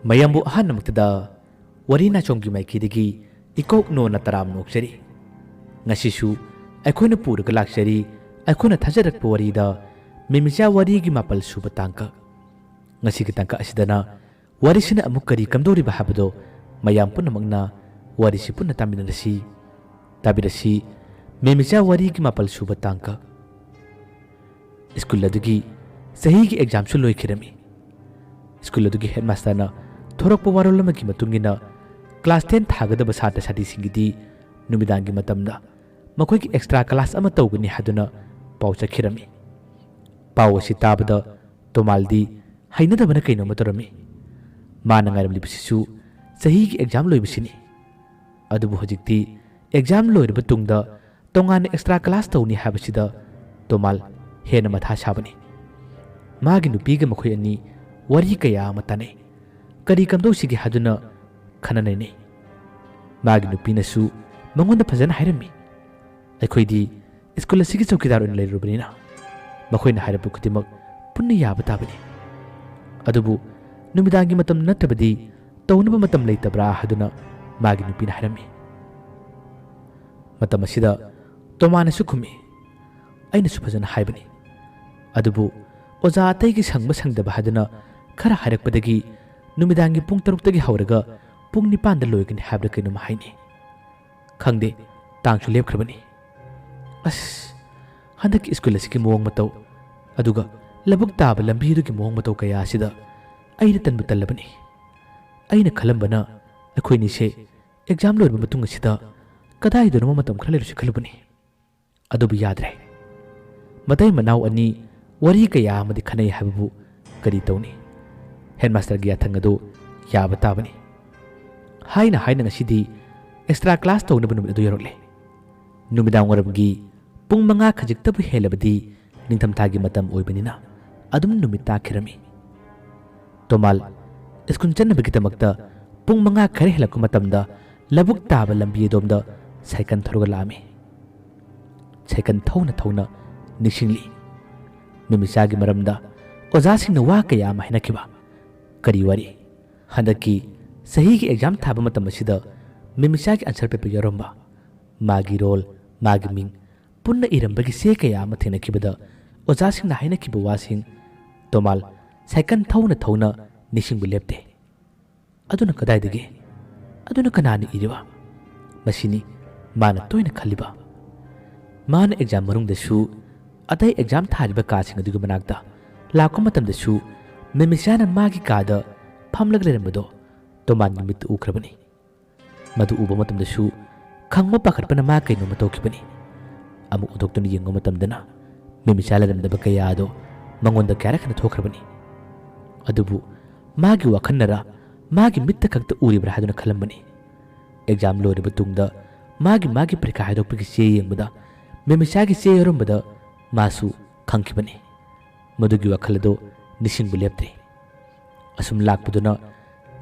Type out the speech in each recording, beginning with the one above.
ꯃꯌꯥꯝꯕꯨ ꯑꯍꯥꯟꯕꯃꯛꯇꯗ ꯋꯥꯔꯤ ꯅꯥꯆꯣꯝꯒꯤ ꯃꯥꯏꯀꯩꯗꯒꯤ ꯏꯀꯣꯛ ꯅꯣꯟꯅ ꯇꯔꯥꯝ ꯅꯣꯛꯆꯔꯤ꯫ ꯉꯁꯤꯁꯨ ꯑꯩꯈꯣꯏꯅ ꯄꯨꯔꯒ ꯂꯥꯛꯆꯔꯤ ꯑꯩꯈꯣꯏꯅ ꯊꯥꯖꯔꯛꯄ ꯋꯥꯔꯤꯗ ꯃꯤꯃꯤꯆꯥ ꯋꯥꯔꯤꯒꯤ 7 ꯁꯨꯕ ꯇꯥꯡꯀꯛ꯫ ꯉꯁꯤꯒꯤ ꯇꯥꯡꯀꯛ ꯑꯁꯤꯗꯅ ꯋꯥꯔꯤꯁꯤꯅ ꯑꯃꯨꯛ ꯀꯔꯤ ꯀꯝꯗꯧꯔꯤꯕ ꯍꯥꯏꯕꯗꯣ ꯃꯌꯥꯝ ꯄꯨꯝꯅꯃꯛꯅ ꯋꯥꯔꯤꯁꯤ ꯄꯨꯟꯅ ꯇꯥꯃꯤꯟꯅꯔꯁꯤ꯫ ꯇꯥꯕꯤꯔꯁꯤ ꯃꯤꯃꯤꯆꯥ ꯋꯥꯔꯤꯒꯤ 7 ꯁꯨꯕ ꯇꯥꯡꯀꯛ꯫ ꯁ꯭ꯀꯨꯜ ꯑꯗꯨꯒꯤ ꯆꯍꯤꯒꯤ ꯑꯦꯛꯖꯥꯝꯁꯨ ꯂꯣꯏꯈꯤꯔꯝꯃꯤ꯫ ꯁ꯭ꯀꯨꯜ ꯑꯗꯨꯒꯤ ꯍꯦꯗꯃꯥꯁꯇꯔꯅ ꯊꯣꯔꯛꯄ ꯋꯥꯔꯣꯜ ꯑꯃꯒꯤ ꯃꯇꯨꯡ ꯏꯟꯅ ꯀ꯭ꯂꯥꯁ 10 ꯊꯥꯒꯗꯕ ꯁꯥꯇ꯭ꯔ ꯁꯥꯇ꯭ꯔꯤꯁꯤꯡꯒꯤꯗꯤ ꯅꯨꯃꯤꯗꯥꯡꯒꯤ ꯃꯇꯝꯗ ꯃꯈꯣꯏꯒꯤ ꯑꯦꯛꯁꯇ꯭ꯔꯥ ꯀ꯭ꯂꯥꯁ ꯑꯃ ꯇꯧꯒꯅꯤ ꯍꯥꯏꯗꯨꯅ ꯄꯥꯎ ꯆꯠꯈꯤꯔꯝꯃꯤ꯫ ꯄꯥꯎ ꯑꯁꯤ ꯇꯥꯕꯗ ꯇꯣꯃꯥꯜꯗꯤ ꯍꯩꯅꯗꯕꯅ ꯀꯩꯅꯣꯝꯃ ꯇꯧꯔꯝꯃꯤ꯫ ꯃꯥꯅ ꯉꯥꯏꯔꯝꯂꯤꯕꯁꯤꯁꯨ ꯆꯍꯤꯒꯤ ꯑꯦꯛꯖꯥꯝ ꯂꯣꯏꯕꯁꯤꯅꯤ꯫ ꯑꯗꯨꯕꯨ ꯍꯧꯖꯤꯛꯇꯤ ꯑꯦꯛꯖꯥꯝ ꯂꯣꯏꯔꯕ ꯇꯨꯡꯗ ꯇꯣꯉꯥꯟꯅ ꯑꯦꯛꯁꯇ꯭ꯔꯥ ꯀ꯭ꯂꯥꯁ ꯇꯧꯅꯤ ꯍꯥꯏꯕꯁꯤꯗ ꯇꯣꯃꯥꯜ ꯍꯦꯟꯅ ꯃꯊꯥ ꯁꯥꯕꯅꯤ꯫ ꯃꯥꯒꯤ ꯅꯨꯄꯤꯒ ꯃꯈꯣꯏ ꯑꯅꯤ ꯋꯥꯔꯤ ꯀꯌꯥ ꯑꯃ ꯇꯥꯟꯅꯩ꯫ ꯀꯔꯤ ꯀꯝꯗꯧꯁꯤꯒꯦ ꯍꯥꯏꯗꯨꯅ ꯈꯟꯅ ꯅꯩꯅꯩ꯫ ꯃꯥꯒꯤ ꯅꯨꯄꯤꯅꯁꯨ ꯃꯉꯣꯟꯗ ꯐꯖꯅ ꯍꯥꯏꯔꯝꯃꯤ, ꯑꯩꯈꯣꯏꯗꯤ ꯁ꯭ꯀꯨꯜ ꯑꯁꯤꯒꯤ ꯆꯧꯀꯤꯗꯥꯔ ꯑꯣꯏꯅ ꯂꯩꯔꯨꯕꯅꯤꯅ ꯃꯈꯣꯏꯅ ꯍꯥꯏꯔꯛꯄ ꯈꯨꯗꯤꯡꯃꯛ ꯄꯨꯟꯅ ꯌꯥꯕ ꯇꯥꯕꯅꯤ꯫ ꯑꯗꯨꯕꯨ ꯅꯨꯃꯤꯗꯥꯡꯒꯤ ꯃꯇꯝ ꯅꯠꯇ꯭ꯔꯕꯗꯤ ꯇꯧꯅꯕ ꯃꯇꯝ ꯂꯩꯇꯕ꯭ꯔꯥ ꯍꯥꯏꯗꯨꯅ ꯃꯥꯒꯤ ꯅꯨꯄꯤꯅ ꯍꯥꯏꯔꯝꯃꯤ꯫ ꯃꯇꯝ ꯑꯁꯤꯗ ꯇꯣꯃꯥꯅꯁꯨ ꯈꯨꯝꯃꯤ, ꯑꯩꯅꯁꯨ ꯐꯖꯅ ꯍꯥꯏꯕꯅꯤ, ꯑꯗꯨꯕꯨ ꯑꯣꯖꯥ ꯑꯇꯩꯒꯤ ꯁꯪꯕ ꯁꯪꯗꯕ ꯍꯥꯏꯗꯨꯅ ꯈꯔ ꯍꯥꯏꯔꯛꯄꯗꯒꯤ ꯅꯨꯃꯤꯗꯥꯡꯒꯤ ꯄꯨꯡ 6ꯇꯒꯤ ꯍꯧꯔꯒ ꯄꯨꯡ 9ꯗ ꯂꯣꯏꯒꯅꯤ ꯍꯥꯏꯕ꯭ꯔꯥ ꯀꯩꯅꯣꯝ ꯍꯥꯏꯅꯤ꯫ ꯈꯪꯗꯦ, ꯇꯥꯡꯁꯨ ꯂꯦꯞꯈ꯭ꯔꯕꯅꯤ꯫ ꯑꯁ, ꯍꯟꯗꯛꯀꯤ ꯁ꯭ꯀꯨꯜ ꯑꯁꯤꯒꯤ ꯃꯑꯣꯡ ꯃꯇꯧ ꯑꯗꯨꯒ ꯂꯧꯕꯨꯛ ꯇꯥꯕ ꯂꯝꯕꯤ ꯑꯗꯨꯒꯤ ꯃꯑꯣꯡ ꯃꯇꯧ ꯀꯌꯥ ꯑꯁꯤꯗ ꯑꯩꯅ ꯇꯟꯕꯨ ꯇꯜꯂꯕꯅꯤ꯫ ꯑꯩꯅ ꯈꯜꯂꯝꯕꯅ ꯑꯩꯈꯣꯏꯅꯤꯁꯦ ꯑꯦꯛꯖꯥꯝ ꯂꯣꯏꯔꯕ ꯃꯇꯨꯡ ꯑꯁꯤꯗ ꯀꯗꯥꯏꯗꯅꯣ ꯃꯇꯝ ꯈꯔ ꯂꯩꯔꯨꯁꯤ ꯈꯜꯂꯨꯕꯅꯤ꯫ ꯑꯗꯨꯕꯨ ꯌꯥꯗ꯭ꯔꯦ꯫ ꯃꯇꯩ ꯃꯅꯥꯎ ꯑꯅꯤ ꯋꯥꯔꯤ ꯀꯌꯥ ꯑꯃꯗꯤ ꯈꯟꯅꯩ ꯍꯥꯏꯕꯕꯨ ꯀꯔꯤ ꯇꯧꯅꯤ? ꯍꯦꯗꯃꯥꯁꯇꯔꯒꯤ ꯌꯥꯊꯪ ꯑꯗꯨ ꯌꯥꯕ ꯇꯥꯕꯅꯤ꯫ ꯍꯥꯏꯅ ꯍꯥꯏꯅ ꯉꯁꯤꯗꯤ ꯑꯦꯛꯁꯇ꯭ꯔꯥ ꯀ꯭ꯂꯥꯁ ꯇꯧꯅꯕ ꯅꯨꯃꯤꯠ ꯑꯗꯨ ꯌꯧꯔꯛꯂꯦ꯫ ꯅꯨꯃꯤꯗꯥꯡ ꯋꯥꯏꯔꯝꯒꯤ ꯄꯨꯡ 5 ꯈꯖꯤꯛꯇꯕꯨ ꯍꯦꯜꯂꯕꯗꯤ ꯅꯤꯡꯊꯝꯊꯥꯒꯤ ꯃꯇꯝ ꯑꯣꯏꯕꯅꯤꯅ ꯑꯗꯨꯝ ꯅꯨꯃꯤꯠ ꯇꯥꯈꯤꯔꯝꯃꯤ꯫ ꯇꯣꯃꯥꯜ ꯁ꯭ꯀꯨꯜ ꯆꯠꯅꯕꯒꯤꯗꯃꯛꯇ ꯄꯨꯡ 5 ꯈꯔ ꯍꯦꯜꯂꯛꯄ ꯃꯇꯝꯗ ꯂꯧꯕꯨꯛ ꯇꯥꯕ ꯂꯝꯕꯤ ꯑꯗꯣꯝꯗ ꯁꯥꯏꯀꯜ ꯊꯧꯔꯒ ꯂꯥꯛꯑꯝꯃꯤ꯫ ꯁꯥꯏꯀꯜ ꯊꯧꯅ ꯊꯧꯅ ꯅꯤꯡꯁꯤꯡꯂꯤ ꯃꯤꯃꯤꯆꯥꯒꯤ ꯃꯔꯝꯗ ꯑꯣꯖꯥꯁꯤꯡꯅ ꯋꯥ ꯀꯌꯥ ꯑꯃ ꯍꯥꯏꯅꯈꯤꯕ꯫ ꯀꯔꯤ ꯋꯥꯔꯤ? ꯍꯟꯗꯛꯀꯤ ꯆꯍꯤꯒꯤ ꯑꯦꯛꯖꯥꯝ ꯊꯥꯕ ꯃꯇꯝ ꯑꯁꯤꯗ ꯃꯤꯃꯤꯆꯥꯒꯤ ꯑꯟꯁꯔ ꯄꯦꯄꯔ ꯌꯥꯎꯔꯝꯕ, ꯃꯥꯒꯤ ꯔꯣꯜ, ꯃꯥꯒꯤ ꯃꯤꯡ ꯄꯨꯟꯅ ꯏꯔꯝꯕꯒꯤ ꯆꯦ ꯀꯌꯥ ꯑꯃ ꯊꯦꯡꯅꯈꯤꯕꯗ ꯑꯣꯖꯥꯁꯤꯡꯅ ꯍꯥꯏꯅꯈꯤꯕ ꯋꯥꯁꯤꯡ ꯇꯣꯃꯥꯜ ꯁꯥꯏꯀꯜ ꯊꯧꯅ ꯊꯧꯅ ꯅꯤꯡꯁꯤꯡꯕ ꯂꯦꯞꯇꯦ꯫ ꯑꯗꯨꯅ ꯀꯗꯥꯏꯗꯒꯤ? ꯑꯗꯨꯅ ꯀꯅꯥꯅ ꯏꯔꯤꯕ? ꯃꯁꯤꯅꯤ ꯃꯥꯅ ꯇꯣꯏꯅ ꯈꯜꯂꯤꯕ꯫ ꯃꯥꯅ ꯑꯦꯛꯖꯥꯝ ꯃꯅꯨꯡꯗꯁꯨ ꯑꯇꯩ ꯑꯦꯛꯖꯥꯝ ꯊꯥꯔꯤꯕ ꯀꯥꯁꯤꯡ ꯑꯗꯨꯒꯤ ꯃꯅꯥꯛꯇ ꯂꯥꯛꯄ ꯃꯇꯝꯗꯁꯨ ꯃꯤꯃꯤꯆꯥꯅ ꯃꯥꯒꯤ ꯀꯥꯗ ꯐꯝꯂꯒ ꯂꯩꯔꯝꯕꯗꯣ ꯇꯣꯃꯥꯟꯒꯤ ꯃꯤꯠꯇ ꯎꯈ꯭ꯔꯕꯅꯤ꯫ ꯃꯗꯨ ꯎꯕ ꯃꯇꯝꯗꯁꯨ ꯈꯪꯕ ꯄꯥꯈꯠꯄꯅ ꯃꯥ ꯀꯩꯅꯣꯝꯃ ꯇꯧꯈꯤꯕꯅꯤ꯫ ꯑꯃꯨꯛ ꯑꯣꯟꯊꯣꯛꯇꯨꯅ ꯌꯦꯡꯕ ꯃꯇꯝꯗꯅ ꯃꯤꯃꯤꯆꯥ ꯂꯩꯔꯝꯗꯕ ꯀꯌꯥ ꯑꯗꯣ ꯃꯉꯣꯟꯗ ꯀꯌꯥꯔꯛ ꯍꯟꯅ ꯊꯣꯛꯈ꯭ꯔꯕꯅꯤ꯫ ꯑꯗꯨꯕꯨ ꯃꯥꯒꯤ ꯋꯥꯈꯜꯅꯔ ꯃꯥꯒꯤ ꯃꯤꯠꯇ ꯈꯛꯇ ꯎꯔꯤꯕ꯭ꯔꯥ ꯍꯥꯏꯗꯨꯅ ꯈꯜꯂꯝꯕꯅꯤ꯫ ꯑꯦꯛꯖꯥꯝ ꯂꯣꯏꯔꯕ ꯇꯨꯡꯗ ꯃꯥꯒꯤ ꯄꯔꯤꯈꯥ ꯍꯥꯏꯗꯣꯛꯄꯒꯤ ꯆꯦ ꯌꯦꯡꯕꯗ ꯃꯤꯃꯤꯆꯥꯒꯤ ꯆꯦ ꯌꯥꯎꯔꯝꯕꯗ ꯃꯥꯁꯨ ꯈꯪꯈꯤꯕꯅꯤ꯫ ꯃꯗꯨꯒꯤ ꯋꯥꯈꯜ ꯑꯗꯣ ꯅꯤꯡꯁꯤꯡꯕ ꯂꯦꯞꯇ꯭ꯔꯤ꯫ ꯑꯁꯨꯝ ꯂꯥꯛꯄꯗꯨꯅ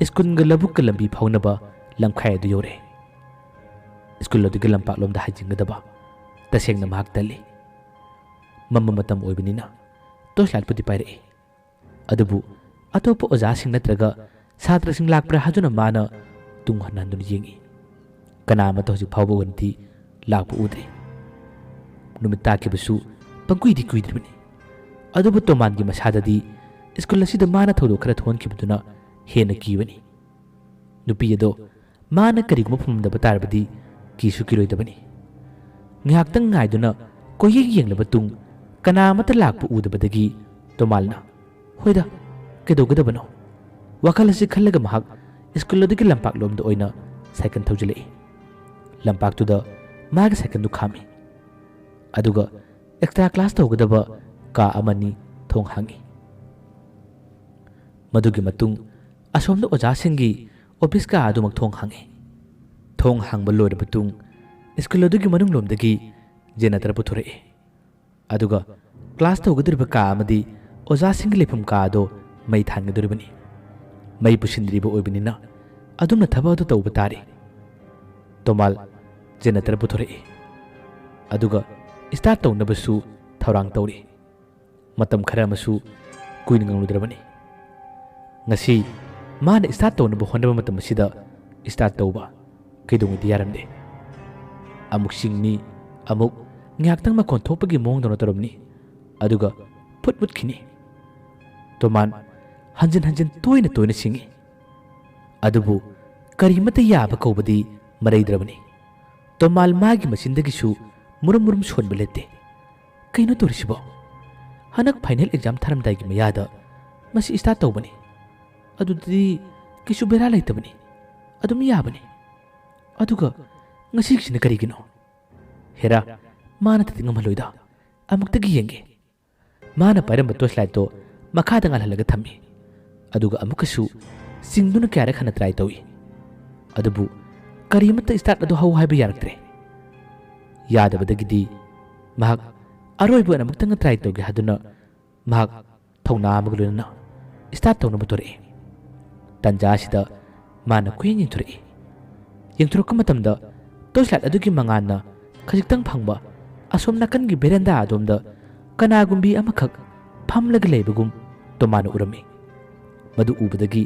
ꯁ꯭ꯀꯨꯜꯒ ꯂꯧꯕꯨꯛꯀ ꯂꯝꯕꯤ ꯐꯥꯎꯅꯕ ꯂꯝꯈꯥꯏ ꯑꯗꯨ ꯌꯧꯔꯛꯑꯦ꯫ ꯁ꯭ꯀꯨꯜ ꯑꯗꯨꯒꯤ ꯂꯝꯄꯥꯛꯂꯣꯝꯗ ꯍꯥꯏꯖꯤꯟꯒꯗꯕ ꯇꯁꯦꯡꯅ ꯃꯍꯥꯛ ꯇꯜꯂꯤ꯫ ꯃꯝꯕ ꯃꯇꯝ ꯑꯣꯏꯕꯅꯤꯅ ꯇꯣꯔꯆ ꯂꯥꯏꯠꯄꯨꯗꯤ ꯄꯥꯏꯔꯛꯏ꯫ ꯑꯗꯨꯕꯨ ꯑꯇꯣꯞꯄ ꯑꯣꯖꯥꯁꯤꯡ ꯅꯠꯇ꯭ꯔꯒ ꯁꯥꯇ꯭ꯔꯁꯤꯡ ꯂꯥꯛꯄ꯭ꯔꯥ ꯍꯥꯏꯗꯨꯅ ꯃꯥꯅ ꯇꯨꯡ ꯍꯟꯗꯨꯅ ꯌꯦꯡꯉꯤ꯫ ꯀꯅꯥ ꯑꯃꯠꯇ ꯍꯧꯖꯤꯛ ꯐꯥꯎꯕ ꯑꯣꯏꯅꯗꯤ ꯂꯥꯛꯄ ꯎꯗ꯭ꯔꯤ꯫ ꯅꯨꯃꯤꯠ ꯇꯥꯈꯤꯕꯁꯨ ꯄꯪꯀꯨꯏꯗꯤ ꯀꯨꯏꯗ꯭ꯔꯤꯕꯅꯤ꯫ ꯑꯗꯨꯕꯨ ꯇꯣꯃꯥꯟꯒꯤ ꯃꯁꯥꯗꯗꯤ ꯁ꯭ꯀꯨꯜ ꯑꯁꯤꯗ ꯃꯥꯅ ꯊꯧꯗꯣꯛ ꯈꯔ ꯊꯣꯛꯍꯟꯈꯤꯕꯗꯨꯅ ꯍꯦꯟꯅ ꯀꯤꯕꯅꯤ꯫ ꯅꯨꯄꯤ ꯑꯗꯣ ꯃꯥꯅ ꯀꯔꯤꯒꯨꯝꯕ ꯐꯪꯗꯕ ꯇꯥꯔꯕꯗꯤ ꯀꯤꯁꯨ ꯀꯤꯔꯣꯏꯗꯕꯅꯤ꯫ ꯉꯥꯏꯍꯥꯛꯇꯪ ꯉꯥꯏꯗꯨꯅ ꯀꯣꯏꯌꯦꯡ ꯌꯦꯡꯂꯕ ꯇꯨꯡ ꯀꯅꯥ ꯑꯃꯠꯇ ꯂꯥꯛꯄ ꯎꯗꯕꯗꯒꯤ ꯇꯣꯃꯥꯜꯅ ꯍꯣꯏꯗ ꯀꯩꯗꯧꯒꯗꯕꯅꯣ ꯋꯥꯈꯜ ꯑꯁꯤ ꯈꯜꯂꯒ ꯃꯍꯥꯛ ꯁ꯭ꯀꯨꯜ ꯑꯗꯨꯒꯤ ꯂꯝꯄꯥꯛꯂꯣꯝꯗ ꯑꯣꯏꯅ ꯁꯥꯏꯀꯜ ꯊꯧꯖꯤꯜꯂꯛꯏ꯫ ꯂꯝꯄꯥꯛꯇꯨꯗ ꯃꯥꯒꯤ ꯁꯥꯏꯀꯜꯗꯨ ꯈꯥꯝꯃꯤ꯫ ꯑꯗꯨꯒ ꯑꯦꯛꯁꯇ꯭ꯔꯥ ꯀ꯭ꯂꯥꯁ ꯇꯧꯒꯗꯕ ꯀꯥ ꯑꯃꯅꯤ ꯊꯣꯡ ꯍꯥꯡꯉꯤ꯫ ꯃꯗꯨꯒꯤ ꯃꯇꯨꯡ ꯑꯁꯣꯝꯗ ꯑꯣꯖꯥꯁꯤꯡꯒꯤ ꯑꯣꯐꯤꯁ ꯀꯥ ꯑꯗꯨꯃꯛ ꯊꯣꯡ ꯍꯥꯡꯉꯤ꯫ ꯊꯣꯡ ꯍꯥꯡꯕ ꯂꯣꯏꯔꯕ ꯇꯨꯡ ꯁ꯭ꯀꯨꯜ ꯑꯗꯨꯒꯤ ꯃꯅꯨꯡꯂꯣꯝꯗꯒꯤ ꯖꯦꯅꯦꯇꯔ ꯄꯨꯊꯣꯔꯛꯏ꯫ ꯑꯗꯨꯒ ꯀ꯭ꯂꯥꯁ ꯇꯧꯒꯗꯧꯔꯤꯕ ꯀꯥ ꯑꯃꯗꯤ ꯑꯣꯖꯥꯁꯤꯡꯒꯤ ꯂꯩꯐꯝ ꯀꯥ ꯑꯗꯣ ꯃꯩ ꯊꯥꯟꯒꯗꯧꯔꯤꯕꯅꯤ꯫ ꯃꯩ ꯄꯨꯁꯤꯟꯗ꯭ꯔꯤꯕ ꯑꯣꯏꯕꯅꯤꯅ ꯑꯗꯨꯝꯅ ꯊꯕꯛ ꯑꯗꯨ ꯇꯧꯕ ꯇꯥꯔꯤ꯫ ꯇꯣꯃꯥꯜ ꯖꯦꯅꯦꯇꯔ ꯄꯨꯊꯣꯔꯛꯏ꯫ ꯑꯗꯨꯒ ꯁ꯭ꯇꯥꯔꯠ ꯇꯧꯅꯕꯁꯨ ꯊꯧꯔꯥꯡ ꯇꯧꯔꯤ꯫ ꯃꯇꯝ ꯈꯔ ꯑꯃꯁꯨ ꯀꯨꯏꯅ ꯉꯪꯂꯨꯗ꯭ꯔꯕꯅꯤ꯫ ꯉꯁꯤ ꯃꯥꯅ ꯁ꯭ꯇꯥꯔꯠ ꯇꯧꯅꯕ ꯍꯣꯠꯅꯕ ꯃꯇꯝ ꯑꯁꯤꯗ ꯁ꯭ꯇꯥꯔꯠ ꯇꯧꯕ ꯀꯩꯗꯧꯉꯩꯗꯤ ꯌꯥꯔꯝꯗꯦ꯫ ꯑꯃꯨꯛ ꯁꯤꯡꯅꯤ, ꯑꯃꯨꯛ ꯉꯥꯏꯍꯥꯛꯇꯪ ꯃꯈꯣꯟ ꯊꯣꯛꯄꯒꯤ ꯃꯑꯣꯡꯗꯧꯅ ꯇꯧꯔꯝꯅꯤ, ꯑꯗꯨꯒ ꯐꯨꯠ ꯃꯨꯠꯈꯤꯅꯤ꯫ ꯇꯣꯃꯥꯟ ꯍꯟꯖꯤꯟ ꯍꯟꯖꯤꯟ ꯇꯣꯏꯅ ꯇꯣꯏꯅ ꯁꯤꯡꯏ, ꯑꯗꯨꯕꯨ ꯀꯔꯤꯃꯠꯇ ꯌꯥꯕ ꯀꯧꯕꯗꯤ ꯃꯔꯩꯗ꯭ꯔꯕꯅꯤ꯫ ꯇꯣꯃꯥꯜ ꯃꯥꯒꯤ ꯃꯆꯤꯟꯗꯒꯤꯁꯨ ꯃꯨꯔꯨꯝ ꯃꯨꯔꯨꯝ ꯁꯣꯟꯕ ꯂꯦꯞꯇꯦ꯫ ꯀꯩꯅꯣ ꯇꯧꯔꯤꯁꯤꯕꯣ? ꯍꯟꯗꯛ ꯐꯥꯏꯅꯦꯜ ꯑꯦꯛꯖꯥꯝ ꯊꯥꯔꯝꯗꯥꯏꯒꯤ ꯃꯌꯥꯗ ꯃꯁꯤ ꯁ꯭ꯇꯥꯔꯠ ꯇꯧꯕꯅꯤ, ꯑꯗꯨꯗꯤ ꯀꯩꯁꯨ ꯕꯦꯔꯥ ꯂꯩꯇꯕꯅꯤ, ꯑꯗꯨꯝ ꯌꯥꯕꯅꯤ꯫ ꯑꯗꯨꯒ ꯉꯁꯤꯒꯤꯁꯤꯅ ꯀꯔꯤꯒꯤꯅꯣ? ꯍꯦꯔꯥ, ꯃꯥꯅꯇꯗꯤ ꯉꯝꯍꯜꯂꯣꯏꯗ, ꯑꯃꯨꯛꯇꯒꯤ ꯌꯦꯡꯒꯦ꯫ ꯃꯥꯅ ꯄꯥꯏꯔꯝꯕ ꯇꯣꯔꯆ ꯂꯥꯏꯠꯇꯣ ꯃꯈꯥꯗ ꯉꯥꯜꯍꯜꯂꯒ ꯊꯝꯃꯤ, ꯑꯗꯨꯒ ꯑꯃꯨꯛꯀꯁꯨ ꯆꯤꯡꯗꯨꯅ ꯀꯌꯥꯔꯛ ꯍꯟꯅ ꯇ꯭ꯔꯥꯏ ꯇꯧꯏ, ꯑꯗꯨꯕꯨ ꯀꯔꯤꯃꯠꯇ ꯁ꯭ꯇꯥꯔꯠ ꯑꯗꯨ ꯍꯧ ꯍꯥꯏꯕ ꯌꯥꯔꯛꯇ꯭ꯔꯦ꯫ ꯌꯥꯗꯕꯗꯒꯤꯗꯤ ꯃꯍꯥꯛ ꯑꯔꯣꯏꯕ ꯑꯣꯏꯅ ꯑꯃꯨꯛꯇꯪ ꯇ꯭ꯔꯥꯏ ꯇꯧꯒꯦ ꯍꯥꯏꯗꯨꯅ ꯃꯍꯥꯛ ꯊꯧꯅꯥ ꯑꯃꯒ ꯂꯣꯏꯅꯅ ꯁ꯭ꯇꯥꯔꯠ ꯇꯧꯅꯕ ꯇꯧꯔꯛꯏ꯫ ꯇꯟꯖꯥ ꯑꯁꯤꯗ ꯃꯥꯅ ꯀꯨꯏꯡ ꯌꯦꯡꯊꯣꯔꯛꯏ꯫ ꯌꯦꯡꯊꯣꯔꯛꯄ ꯃꯇꯝꯗ ꯇꯣꯔꯆ ꯂꯥꯏꯠ ꯑꯗꯨꯒꯤ ꯃꯉꯥꯜꯅ ꯈꯖꯤꯛꯇꯪ ꯐꯪꯕ ꯑꯁꯣꯝ ꯅꯥꯀꯟꯒꯤ ꯕꯦꯔꯦꯟꯗꯥ ꯑꯗꯣꯝꯗ ꯀꯅꯥꯒꯨꯝꯕꯤ ꯑꯃꯈꯛ ꯐꯝꯂꯒ ꯂꯩꯕꯒꯨꯝ ꯇꯣꯃꯥꯟꯅ ꯎꯔꯝꯃꯤ꯫ ꯃꯗꯨ ꯎꯕꯗꯒꯤ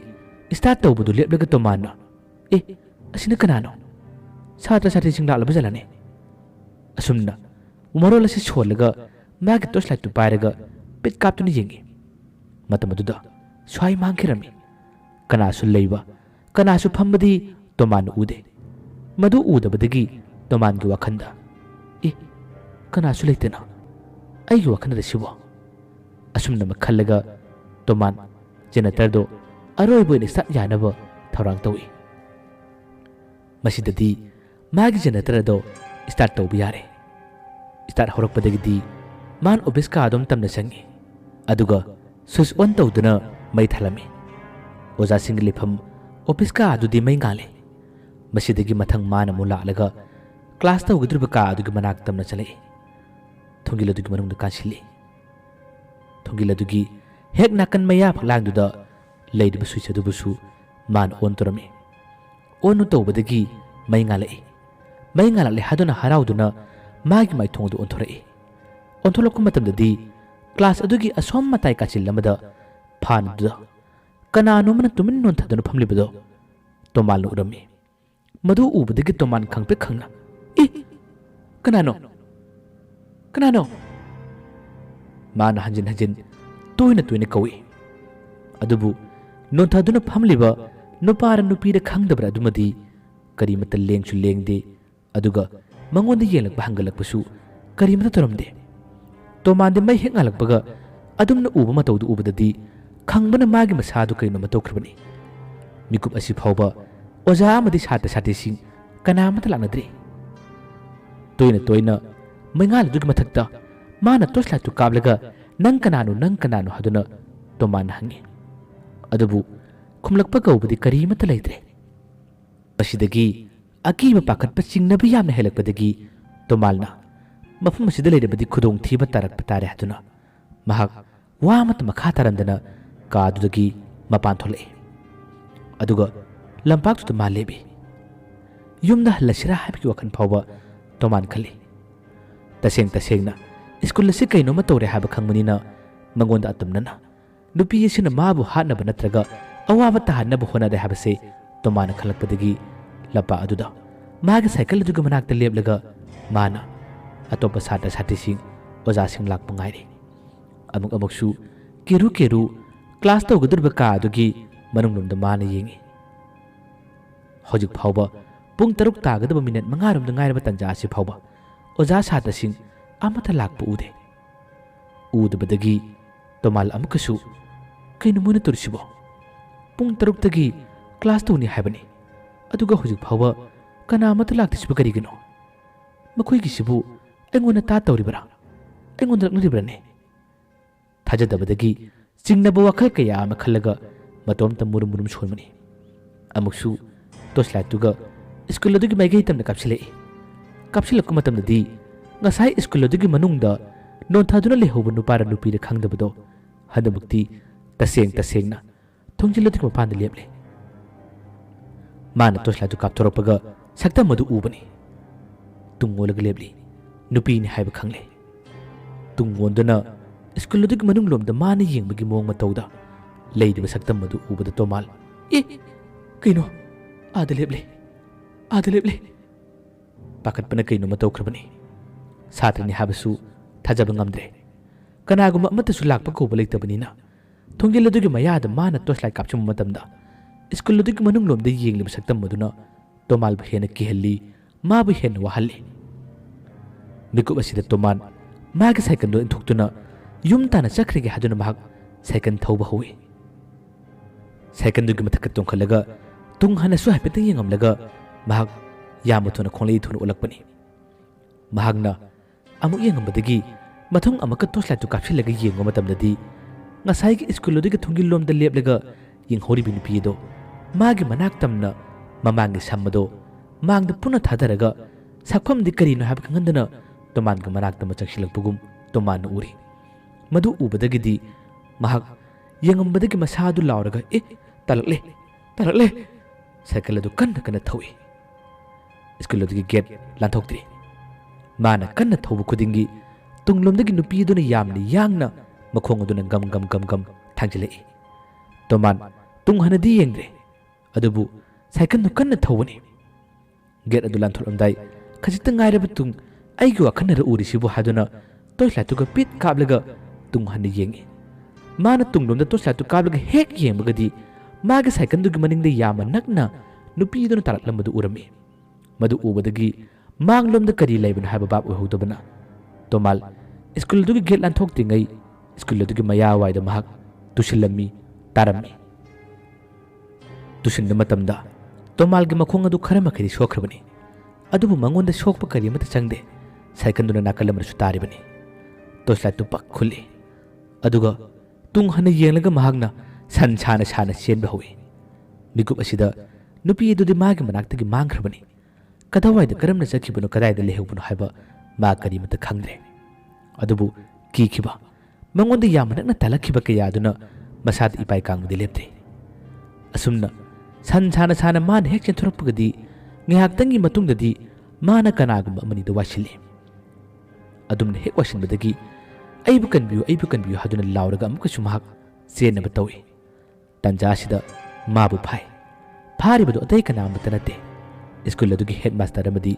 ꯁ꯭ꯇꯥꯔꯠ ꯇꯧꯕꯗꯨ ꯂꯦꯞꯂꯒ ꯇꯣꯃꯥꯟꯅ, ꯑꯁꯤꯅ ꯀꯅꯥꯅꯣ? ꯁꯥꯇ꯭ꯔ ꯁꯥꯇ꯭ꯔꯤꯁꯤꯡ ꯂꯥꯛꯂꯕ ꯖꯥꯠꯂꯅꯦ? ꯑꯁꯨꯝꯅ ꯃꯔꯣꯜ ꯑꯁꯤ ꯁꯣꯜꯂꯒ ꯃꯥꯒꯤ ꯇꯣꯔꯆ ꯂꯥꯏꯠꯇꯨ ꯄꯥꯏꯔꯒ ꯄꯤꯠ ꯀꯥꯞꯇꯨꯅ ꯌꯦꯡꯉꯤ꯫ ꯃꯇꯝ ꯑꯗꯨꯗ ꯁ꯭ꯋꯥꯏ ꯃꯥꯡꯈꯤꯔꯝꯃꯤ꯫ ꯀꯅꯥꯁꯨ ꯂꯩꯕ, ꯀꯅꯥꯁꯨ ꯐꯝꯕꯗꯤ ꯇꯣꯃꯥꯟꯅ ꯎꯗꯦ꯫ ꯃꯗꯨ ꯎꯗꯕꯗꯒꯤ ꯇꯣꯃꯥꯟꯒꯤ ꯋꯥꯈꯟꯗ, ꯀꯅꯥꯁꯨ ꯂꯩꯇꯅ ꯑꯩꯒꯤ ꯋꯥꯈꯜꯗ ꯁꯤꯕꯣ? ꯑꯁꯨꯝꯅ ꯈꯜꯂꯒ ꯇꯣꯃꯥꯟ ꯖꯦꯅꯦꯇꯔꯗꯣ ꯑꯔꯣꯏꯕ ꯑꯣꯏꯅ ꯁ꯭ꯇꯥꯔꯠ ꯌꯥꯅꯕ ꯊꯧꯔꯥꯡ ꯇꯧꯏ꯫ ꯃꯁꯤꯗꯗꯤ ꯃꯥꯒꯤ ꯖꯦꯅꯦꯇꯔ ꯑꯗꯣ ꯁ꯭ꯇꯥꯔꯠ ꯇꯧꯕ ꯌꯥꯔꯦ꯫ ꯁ꯭ꯇꯥꯔꯠ ꯍꯧꯔꯛꯄꯗꯒꯤꯗꯤ ꯃꯥꯅ ꯑꯣꯐꯤꯁ ꯀꯥ ꯑꯗꯨꯝ ꯇꯝꯅ ꯆꯪꯉꯤ, ꯑꯗꯨꯒ ꯁ꯭ꯋꯤꯆ ꯑꯣꯟ ꯇꯧꯗꯨꯅ ꯃꯩ ꯊꯥꯜꯂꯝꯃꯤ꯫ ꯑꯣꯖꯥꯁꯤꯡꯒꯤ ꯂꯩꯐꯝ ꯑꯣꯐꯤꯁ ꯀꯥ ꯑꯗꯨꯗꯤ ꯃꯩ ꯉꯥꯜꯂꯤ꯫ ꯃꯁꯤꯗꯒꯤ ꯃꯊꯪ ꯃꯥꯅ ꯑꯃꯨꯛ ꯂꯥꯛꯂꯒ ꯀ꯭ꯂꯥꯁ ꯇꯧꯒꯗꯧꯔꯤꯕ ꯀꯥ ꯑꯗꯨꯒꯤ ꯃꯅꯥꯛ ꯇꯝꯅ ꯆꯠꯂꯛꯏ꯫ ꯊꯣꯡꯖꯤꯜ ꯑꯗꯨꯒꯤ ꯃꯅꯨꯡꯗ ꯀꯥꯟꯁꯤꯜꯂꯤ꯫ ꯊꯣꯡꯖꯤꯜ ꯑꯗꯨꯒꯤ ꯍꯦꯛ ꯅꯥꯀꯟ ꯃꯌꯥ ꯐꯛꯂꯥꯡꯗꯨꯗ ꯂꯩꯔꯤꯕ ꯁ꯭ꯋꯤꯆ ꯑꯗꯨꯕꯨꯁꯨ ꯃꯥꯅ ꯑꯣꯟ ꯇꯧꯔꯝꯃꯤ꯫ ꯑꯣꯟ ꯇꯧꯕꯗꯒꯤ ꯃꯩ ꯉꯥꯜꯂꯛꯏ꯫ ꯃꯩ ꯉꯥꯜꯂꯛꯂꯦ ꯍꯥꯏꯗꯨꯅ ꯍꯔꯥꯎꯗꯨꯅ ꯃꯥꯒꯤ ꯃꯥꯏꯊꯣꯡ ꯑꯗꯨ ꯑꯣꯟꯊꯣꯔꯛꯏ꯫ ꯑꯣꯟꯊꯣꯛꯂꯛꯄ ꯃꯇꯝꯗꯗꯤ ꯀ꯭ꯂꯥꯁ ꯑꯗꯨꯒꯤ ꯑꯁꯣꯝ ꯃꯇꯥꯏ ꯀꯥꯆꯤꯜ ꯑꯃꯗ ꯐꯥꯟ ꯑꯗꯨꯗ ꯀꯅꯥꯅꯣꯃꯅ ꯇꯨꯃꯤꯟ ꯅꯣꯟꯊꯗꯨꯅ ꯐꯝꯂꯤꯕꯗꯣ ꯇꯣꯃꯥꯟꯅ ꯎꯔꯝꯃꯤ꯫ ꯃꯗꯨ ꯎꯕꯗꯒꯤ ꯇꯣꯃꯥꯟ ꯈꯪꯄ꯭ꯔꯦꯛ ꯈꯪꯅ, ꯀꯅꯥꯅꯣ? ꯀꯅꯥꯅꯣ? ꯃꯥꯅ ꯍꯟꯖꯤꯟ ꯍꯟꯖꯤꯟ ꯇꯣꯏꯅ ꯇꯣꯏꯅ ꯀꯧꯏ, ꯑꯗꯨꯕꯨ ꯅꯣꯟꯊꯗꯨꯅ ꯐꯝꯂꯤꯕ ꯅꯨꯄꯥꯔ ꯅꯨꯄꯤꯔ ꯈꯪꯗꯕ꯭ꯔꯥ ꯑꯗꯨꯃꯗꯤ ꯀꯔꯤꯃꯠꯇ ꯂꯦꯡꯁꯨ ꯂꯦꯡꯗꯦ, ꯑꯗꯨꯒ ꯃꯉꯣꯟꯗ ꯌꯦꯡꯂꯛꯄ ꯍꯪꯒꯠꯂꯛꯄꯁꯨ ꯀꯔꯤꯃꯠꯇ ꯇꯧꯔꯝꯗꯦ꯫ ꯇꯣꯃꯥꯟꯗꯤ ꯃꯩ ꯍꯦꯛ ꯉꯥꯜꯂꯛꯄꯒ ꯑꯗꯨꯝꯅ ꯎꯕ ꯃꯇꯧꯗꯨ ꯎꯕꯗꯗꯤ ꯈꯪꯕꯅ ꯃꯥꯒꯤ ꯃꯁꯥꯗꯨ ꯀꯩꯅꯣꯝꯃ ꯇꯧꯈ꯭ꯔꯕꯅꯤ꯫ ꯃꯤꯀꯨꯞ ꯑꯁꯤ ꯐꯥꯎꯕ ꯑꯣꯖꯥ ꯑꯃꯗꯤ ꯁꯥꯇ꯭ꯔ ꯁꯥꯇ꯭ꯔꯤꯁꯤꯡ ꯀꯅꯥꯃꯠꯇ ꯂꯥꯛꯅꯗ꯭ꯔꯤ꯫ ꯇꯣꯏꯅ ꯇꯣꯏꯅ ꯃꯩꯉꯥꯜ ꯑꯗꯨꯒꯤ ꯃꯊꯛꯇ ꯃꯥꯅ ꯇꯣꯔꯆ ꯂꯥꯏꯠꯇꯨ ꯀꯥꯞꯂꯒ ꯅꯪ ꯀꯅꯥꯅꯣ ꯅꯪ ꯀꯅꯥꯅꯣ ꯍꯥꯏꯗꯨꯅ ꯇꯣꯃꯥꯟꯅ ꯍꯪꯉꯤ, ꯑꯗꯨꯕꯨ ꯈꯨꯝꯂꯛꯄ ꯀꯧꯕꯗꯤ ꯀꯔꯤꯃꯠꯇ ꯂꯩꯇ꯭ꯔꯦ꯫ ꯃꯁꯤꯗꯒꯤ ꯑꯀꯤꯕ ꯄꯥꯈꯠꯄ ꯆꯤꯡꯅꯕ ꯌꯥꯝꯅ ꯍꯦꯜꯂꯛꯄꯗꯒꯤ ꯇꯣꯃꯥꯟꯅ ꯃꯐꯝ ꯑꯁꯤꯗ ꯂꯩꯔꯕꯗꯤ ꯈꯨꯗꯣꯡꯊꯤꯕ ꯇꯥꯔꯛꯄ ꯇꯥꯔꯦ ꯍꯥꯏꯗꯨꯅ ꯃꯍꯥꯛ ꯋꯥ ꯑꯃꯠꯇ ꯃꯈꯥ ꯇꯥꯔꯝꯗꯅ ꯀꯥꯗꯨꯗꯒꯤ ꯃꯄꯥꯟ ꯊꯣꯛꯂꯛꯏ꯫ ꯑꯗꯨꯒ ꯂꯝꯄꯥꯛꯇꯨꯗ ꯃꯥ ꯂꯦꯞꯄꯤ꯫ ꯌꯨꯝꯗ ꯍꯜꯂꯁꯤꯔꯥ ꯍꯥꯏꯕꯒꯤ ꯋꯥꯈꯜ ꯐꯥꯎꯕ ꯇꯣꯃꯥꯟ ꯈꯜꯂꯤ꯫ ꯇꯁꯦꯡꯅ ꯁ꯭ꯀꯨꯜ ꯑꯁꯤ ꯀꯩꯅꯣꯝꯃ ꯇꯧꯔꯦ ꯍꯥꯏꯕ ꯈꯪꯕꯅꯤꯅ ꯃꯉꯣꯟꯗ ꯑꯇꯝꯅꯅ ꯅꯨꯄꯤ ꯑꯁꯤꯅ ꯃꯥꯕꯨ ꯍꯥꯠꯅꯕ ꯅꯠꯇ꯭ꯔꯒ ꯑꯋꯥꯕ ꯇꯥꯍꯟꯅꯕ ꯍꯣꯠꯅꯔꯦ ꯍꯥꯏꯕꯁꯦ ꯇꯣꯃꯥꯟꯅ ꯈꯜꯂꯛꯄꯗꯒꯤ ꯂꯝꯄꯥꯛ ꯑꯗꯨꯗ ꯃꯥꯒꯤ ꯁꯥꯏꯀꯜ ꯑꯗꯨꯒꯤ ꯃꯅꯥꯛꯇ ꯂꯦꯞꯂꯒ ꯃꯥꯅ ꯑꯇꯣꯞꯄ ꯁꯥꯇ꯭ꯔ ꯁꯥꯇ꯭ꯔꯤꯁꯤꯡ ꯑꯣꯖꯥꯁꯤꯡ ꯂꯥꯛꯄ ꯉꯥꯏꯔꯤ꯫ ꯑꯃꯨꯛꯁꯨ ꯀꯦꯔꯨ ꯀ꯭ꯂꯥꯁ ꯇꯧꯒꯗꯧꯔꯤꯕ ꯀꯥ ꯑꯗꯨꯒꯤ ꯃꯅꯨꯡꯂꯣꯝꯗ ꯃꯥꯅ ꯌꯦꯡꯉꯤ꯫ ꯍꯧꯖꯤꯛ ꯐꯥꯎꯕ ꯄꯨꯡ 6 ꯇꯥꯒꯗꯕ ꯃꯤꯅꯠ 5 ꯉꯥꯏꯔꯕ ꯇꯟꯖꯥ ꯑꯁꯤ ꯐꯥꯎꯕ ꯑꯣꯖꯥ ꯁꯥꯇ꯭ꯔꯁꯤꯡ ꯑꯃꯠꯇ ꯂꯥꯛꯄ ꯎꯗꯦ꯫ ꯎꯗꯕꯗꯒꯤ ꯇꯣꯃꯥꯟ ꯑꯃꯨꯛꯀꯁꯨ, ꯀꯩꯅꯣ ꯃꯣꯏꯅ ꯇꯧꯔꯤꯁꯤꯕꯣ? ꯄꯨꯡ 6ꯇꯒꯤ ꯀ꯭ꯂꯥꯁ ꯇꯧꯅꯤ ꯍꯥꯏꯕꯅꯤ, ꯑꯗꯨꯒ ꯍꯧꯖꯤꯛ ꯐꯥꯎꯕ ꯀꯅꯥꯃꯠꯇ ꯂꯥꯛꯇ꯭ꯔꯤꯁꯤꯕꯨ ꯀꯔꯤꯒꯤꯅꯣ? ꯃꯈꯣꯏꯒꯤꯁꯤꯕꯨ ꯑꯩꯉꯣꯟꯗ ꯇꯥꯠꯇꯧꯔꯤꯕ꯭ꯔꯥ? ꯑꯩꯉꯣꯟꯗ ꯂꯛꯅꯔꯤꯕ꯭ꯔꯥꯅꯦ? ꯊꯥꯖꯗꯕꯗꯒꯤ ꯆꯤꯡꯅꯕ ꯋꯥꯈꯜ ꯀꯌꯥ ꯑꯃ ꯈꯜꯂꯒ ꯃꯇꯣꯝꯇ ꯃꯨꯔꯨꯝ ꯃꯨꯔꯨꯝ ꯁꯣꯟꯕꯅꯤ꯫ ꯑꯃꯨꯛꯁꯨ ꯇꯣꯔꯆ ꯂꯥꯏꯠꯇꯨꯒ ꯁ꯭ꯀꯨꯜ ꯑꯗꯨꯒꯤ ꯃꯥꯏꯀꯩ ꯇꯝꯅ ꯀꯥꯞꯁꯤꯜꯂꯛꯏ꯫ ꯀꯥꯞꯁꯤꯜꯂꯛꯄ ꯃꯇꯝꯗꯗꯤ ꯉꯁꯥꯏ ꯁ꯭ꯀꯨꯜ ꯑꯗꯨꯒꯤ ꯃꯅꯨꯡꯗ ꯅꯣꯟꯊꯗꯨꯅ ꯂꯩꯍꯧꯕ ꯅꯨꯄꯥꯔ ꯅꯨꯄꯤꯔ ꯈꯪꯗꯕꯗꯣ ꯍꯟꯗꯛꯃꯛꯇꯤ ꯇꯁꯦꯡꯅ ꯊꯣꯡꯖꯤꯜ ꯑꯗꯨꯒꯤ ꯃꯄꯥꯟꯗ ꯂꯦꯞꯂꯦ꯫ ꯃꯥꯅ ꯇꯣꯔꯆ ꯂꯥꯏꯠꯇꯨ ꯀꯥꯞꯊꯣꯔꯛꯄꯒ ꯁꯛꯇꯝ ꯑꯗꯨ ꯎꯕꯅꯤ꯫ ꯇꯨꯡ ꯑꯣꯜꯂꯒ ꯂꯦꯞꯂꯤ꯫ ꯅꯨꯄꯤꯅꯤ ꯍꯥꯏꯕ ꯈꯪꯂꯦ꯫ ꯇꯨꯡ ꯑꯣꯟꯗꯨꯅ ꯁ꯭ꯀꯨꯜ ꯑꯗꯨꯒꯤ ꯃꯅꯨꯡꯂꯣꯝꯗ ꯃꯥꯅ ꯌꯦꯡꯕꯒꯤ ꯃꯑꯣꯡ ꯃꯇꯧꯗ ꯂꯩꯔꯤꯕ ꯁꯛꯇꯝ ꯑꯗꯨ ꯎꯕꯗ ꯇꯣꯃꯥꯟ ए कईनो आदा लेपले आदा लेपले पाखटपना कईनो तौख्रबनी सात्रनी हाबसु थाजब ngamdre कनागुम अमतसु लाकपा कौब लेतबनीना थोंजिल अदुगी मयाद माना टॉर्चलाइट कापचुम मतमदा स्कूल अदुगी मनुंग लोमदे येंगलिब सक्तम मदुना तोमाल हेन किहल्ली माबु हेन वहल्ली मिकुब असिदा तोमान मागे साइकल दो इंथुक्तुना युम ताना चक्रेगे हादुना महक साइकल थौबा हुई साइकल दुगी मथक तोंखलगा तुंग हनसु हाइपेत येंगमलगा महक यामथुना खोंगले थुन उलकपनी महकना अमुक येंगमबदगी मथुंग अमक torchlight कापसिलगा येंगो मतमददी ngasai school lodi thungil lom da leplega ying hori bin pido magi manak tamna mamang gi sammado mang da puna thadaraga sakham di kari no hab kangandana toman ga manak tam chaksilak pugum toman uri madu ubadagi di mahak yengam badagi masadu lauraga talakle cycle du kan kan thawi school lodi gate lanthokti mana kan thobu khudingi tunglom dagi nupi du na yamni yangna मखोंग अदुना गम गम गम गम थांजिले तोमान तुंग हनदी येंग्रे अदुबु cycle नु कन्न थौवनी gate अदु लांथुलमदाई खजित ngairब तुंग आइगु अखनर उरिसिबु हादुना तोइलातुगा पिट काबलगा तुंग हन येंगी माना तुंगलोमदा तोइलातु काबलगा हेक येंबगदी मागे cycle दुगी मनिंगदे यामा नकना नुपी दुना तारकलमदु उरमी मदु उबदगी मांगलोमदा करी Lebon हाबा बाप ओहौदबना तोमाल स्कूल दुगी गेट लांथोक्तिंगै स्कूल अदुगी मया वाइदा महक तुशिलमी तारमी तुशिन मतमदा तोमाल गे मखोंग अदु खरा मखरी सोखरबनी अदुबु मंगोंदा सोखप करी मत चंगदे साइकल दुना नाकलमरसु तारिबनी तोसला तु पक खुली अदुगा तुंग हने येंगलगा महकना सन छाना छाना चेनबा होई मिकुप असिदा नुपी दुदि मागे मनाक्तगी मांगखरबनी कदावाइदा करमना चखिबनो कदाइदा लेहौबनो हाइबा मा करी मत खंगदे अदुबु कीखिबा मंगोंद यामनकना तलखिबा कयादुना मसाद इपाई कांगदि लेपते असुमना सन छाना छाना मान हेक चेंथुरपगदी ngahaktangi matungdadi mana kanagum amani do wasili adumna hek wasinbadagi aibu kanbiu haduna lauraga amka sumhak chenna batawi tanja sida mabu phai phari badu atai kana matanate school adugi headmaster amadi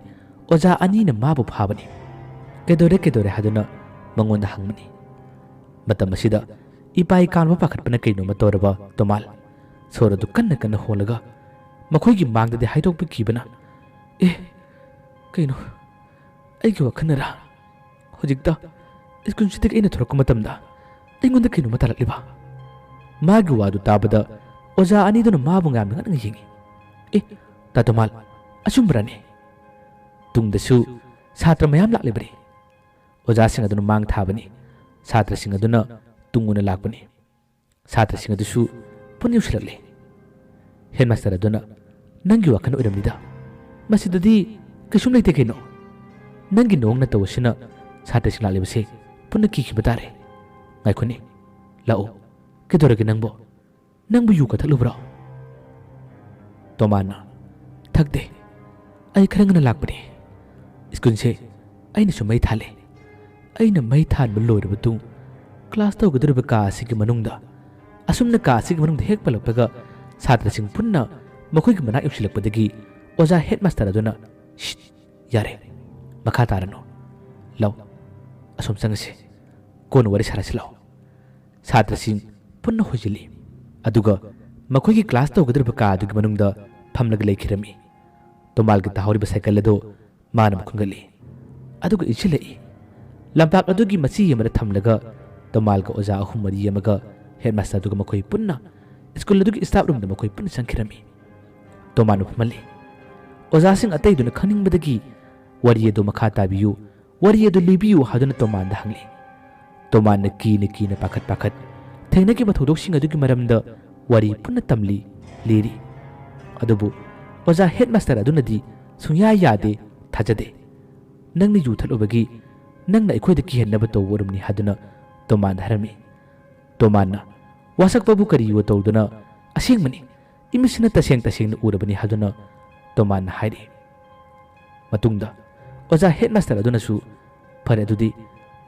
oja ani na mabu phabani kedore haduna mangonda hangmani matam asida ipai kanwa pakhatpana kaino matoraba tomal soradu kanna holaga मखोई मांगदे हाइदोक कीबना A कईनो अइगि वखनरा होजिकता school Sitak एना थोरक मतमदा अइगोंद कईनो मतलकलिबा मागि वादु ताबदा ओजा अनि दुन माबु ngamna ngन यिंगी ए तातोमाल असुमब्राने तुंगदसु छात्र मयाम लाक्लिबरी ओजा सिंग दुन मांग थाबनी छात्र सिंग दुन तुंगुन लाकबनी छात्र सिंग दुसु पुन्युसलले हेडमास्टर दुन नंगी वखन उरमनिदा मसिददी कसुम लेते केनो नंगी नोंगना तवसिना छात्रसिंग लालिबसे पुन्ना किखिबा तारे गायखोनी लाओ केदोरगे नंगबु यु कथलुब्रा तोमाना थकदे आई खरंगना लाकपनी स्कूल से अइना सु मै थाले अइना मै थानबा लोइरबा तुंग क्लास तौगदरबा कासिगि मनुंगदा असुमना कासिगि मनुंगदा हेक पलकपगा छात्रसिंग पुन्ना मखोई मना युसिलकपदगी ओजा हेडमास्टर अदुना यारे मखा तारनो लौ असोम संगसे कोन वरि सारासि लौ छात्रसिंग पुन्ना होजिली अदुगा मखोई क्लास तौगदरबा का अदुगी मनुंगदा फमलग लेखिरमी तोमालगी ताहौरिबा साइकल अदो माना मखुंगली अदुगा इचिलई लंपाक अदुगी मची यमरा थमलगा तोमालगा ओजा अहुम मरी यमगा हेडमास्टर अदुगा मखोई पुन्ना स्कूल अदुगी स्टाफ रूम द मखोई पुन्ना संखिरमी तोमानु फमली ओजासिंग अतैदुना खनिंगबदगी वरी अदु मखा ताबियु वरी अदु लिबियु हादुना तोमानदा हंगली तोमानना कीना पाखत थैनगी मथौदोकसिंग अदुगी मरमदा वरी पुन्ना तमली लेरी अदुबु ओजा हेडमास्टर अदुनदी सुया यादे थाजदे नंगनि युथलुबगी नंगना अखोइदा किहन्नबा तौवरुमनि हादुना तोमान हरमी तोमानना वासकपबु करी यो तौदुना असेंगमनि इमिसिना तसेंग उरबनि हादुना तोमान हाइरी मतुंगदा ओजा हेडमास्टर अदुनसु फरे अदुदी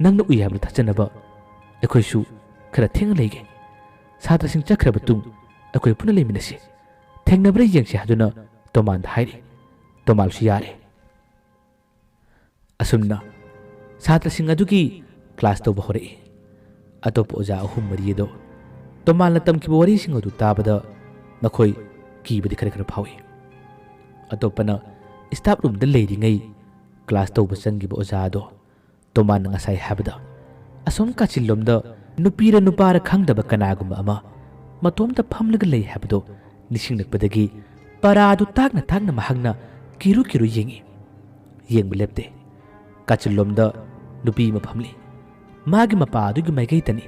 नंगना उइ हाबना थाचनबा अखोइसु खरा थेंग लेगे छात्रसिंग चखरबा तुंग अखोइ पुना लेमिनसि ꯊꯦꯡꯅꯕ꯭ꯔꯥ ꯌꯦꯡꯁꯤ ꯍꯥꯏꯗꯨꯅ ꯇꯣꯃꯥꯟꯗ ꯍꯥꯏꯔꯤ꯫ ꯇꯣꯃꯥꯜꯁꯨ ꯌꯥꯔꯦ꯫ ꯑꯁꯨꯝꯅ ꯁꯥꯇ꯭ꯔꯁꯤꯡ ꯑꯗꯨꯒꯤ ꯀ꯭ꯂꯥꯁ ꯇꯧꯕ ꯍꯧꯔꯛꯏ꯫ ꯑꯇꯣꯞꯄ ꯑꯣꯖꯥ ꯑꯍꯨꯝ ꯃꯔꯤ ꯑꯗꯣ ꯇꯣꯃꯥꯜꯅ ꯇꯝꯈꯤꯕ ꯋꯥꯔꯤꯁꯤꯡ ꯑꯗꯨ ꯇꯥꯕꯗ ꯃꯈꯣꯏ ꯀꯤꯕꯗꯤ ꯈꯔ ꯐꯥꯎꯏ꯫ ꯑꯇꯣꯞꯄꯅ ꯁ꯭ꯇꯥꯐ ꯔꯨꯝꯗ ꯂꯩꯔꯤꯉꯩ ꯀ꯭ꯂꯥꯁ ꯇꯧꯕ ꯆꯪꯈꯤꯕ ꯑꯣꯖꯥ ꯑꯗꯣ ꯇꯣꯃꯥꯟꯅ ꯉꯁꯥꯏ ꯍꯥꯏꯕꯗ ꯑꯁꯣꯝ ꯀꯥꯆꯤꯟꯂꯣꯝꯗ ꯅꯨꯄꯤꯔ ꯅꯨꯄꯥꯔ ꯈꯪꯗꯕ ꯀꯅꯥꯒꯨꯝꯕ ꯑꯃ ꯃꯇꯣꯝꯇ ꯐꯝꯂꯒ ꯂꯩ ꯍꯥꯏꯕꯗꯣ ꯅꯤꯡꯁꯤꯡꯂꯛꯄꯗꯒꯤ ꯄꯔꯥ ꯑꯗꯨ ꯇꯥꯛꯅ ꯇꯥꯛꯅ ꯃꯍꯥꯛꯅ ꯀꯤꯔꯨ ꯌꯦꯡꯉꯤ꯫ ꯌꯦꯡꯕ ꯂꯦꯞꯇꯦ꯫ ꯀꯥꯆꯤꯟꯂꯣꯝꯗ ꯅꯨꯄꯤ ꯑꯃ ꯐꯝꯂꯤ꯫ ꯃꯥꯒꯤ ꯃꯄꯥ ꯑꯗꯨꯒꯤ ꯃꯥꯏꯀꯩꯗꯅꯤ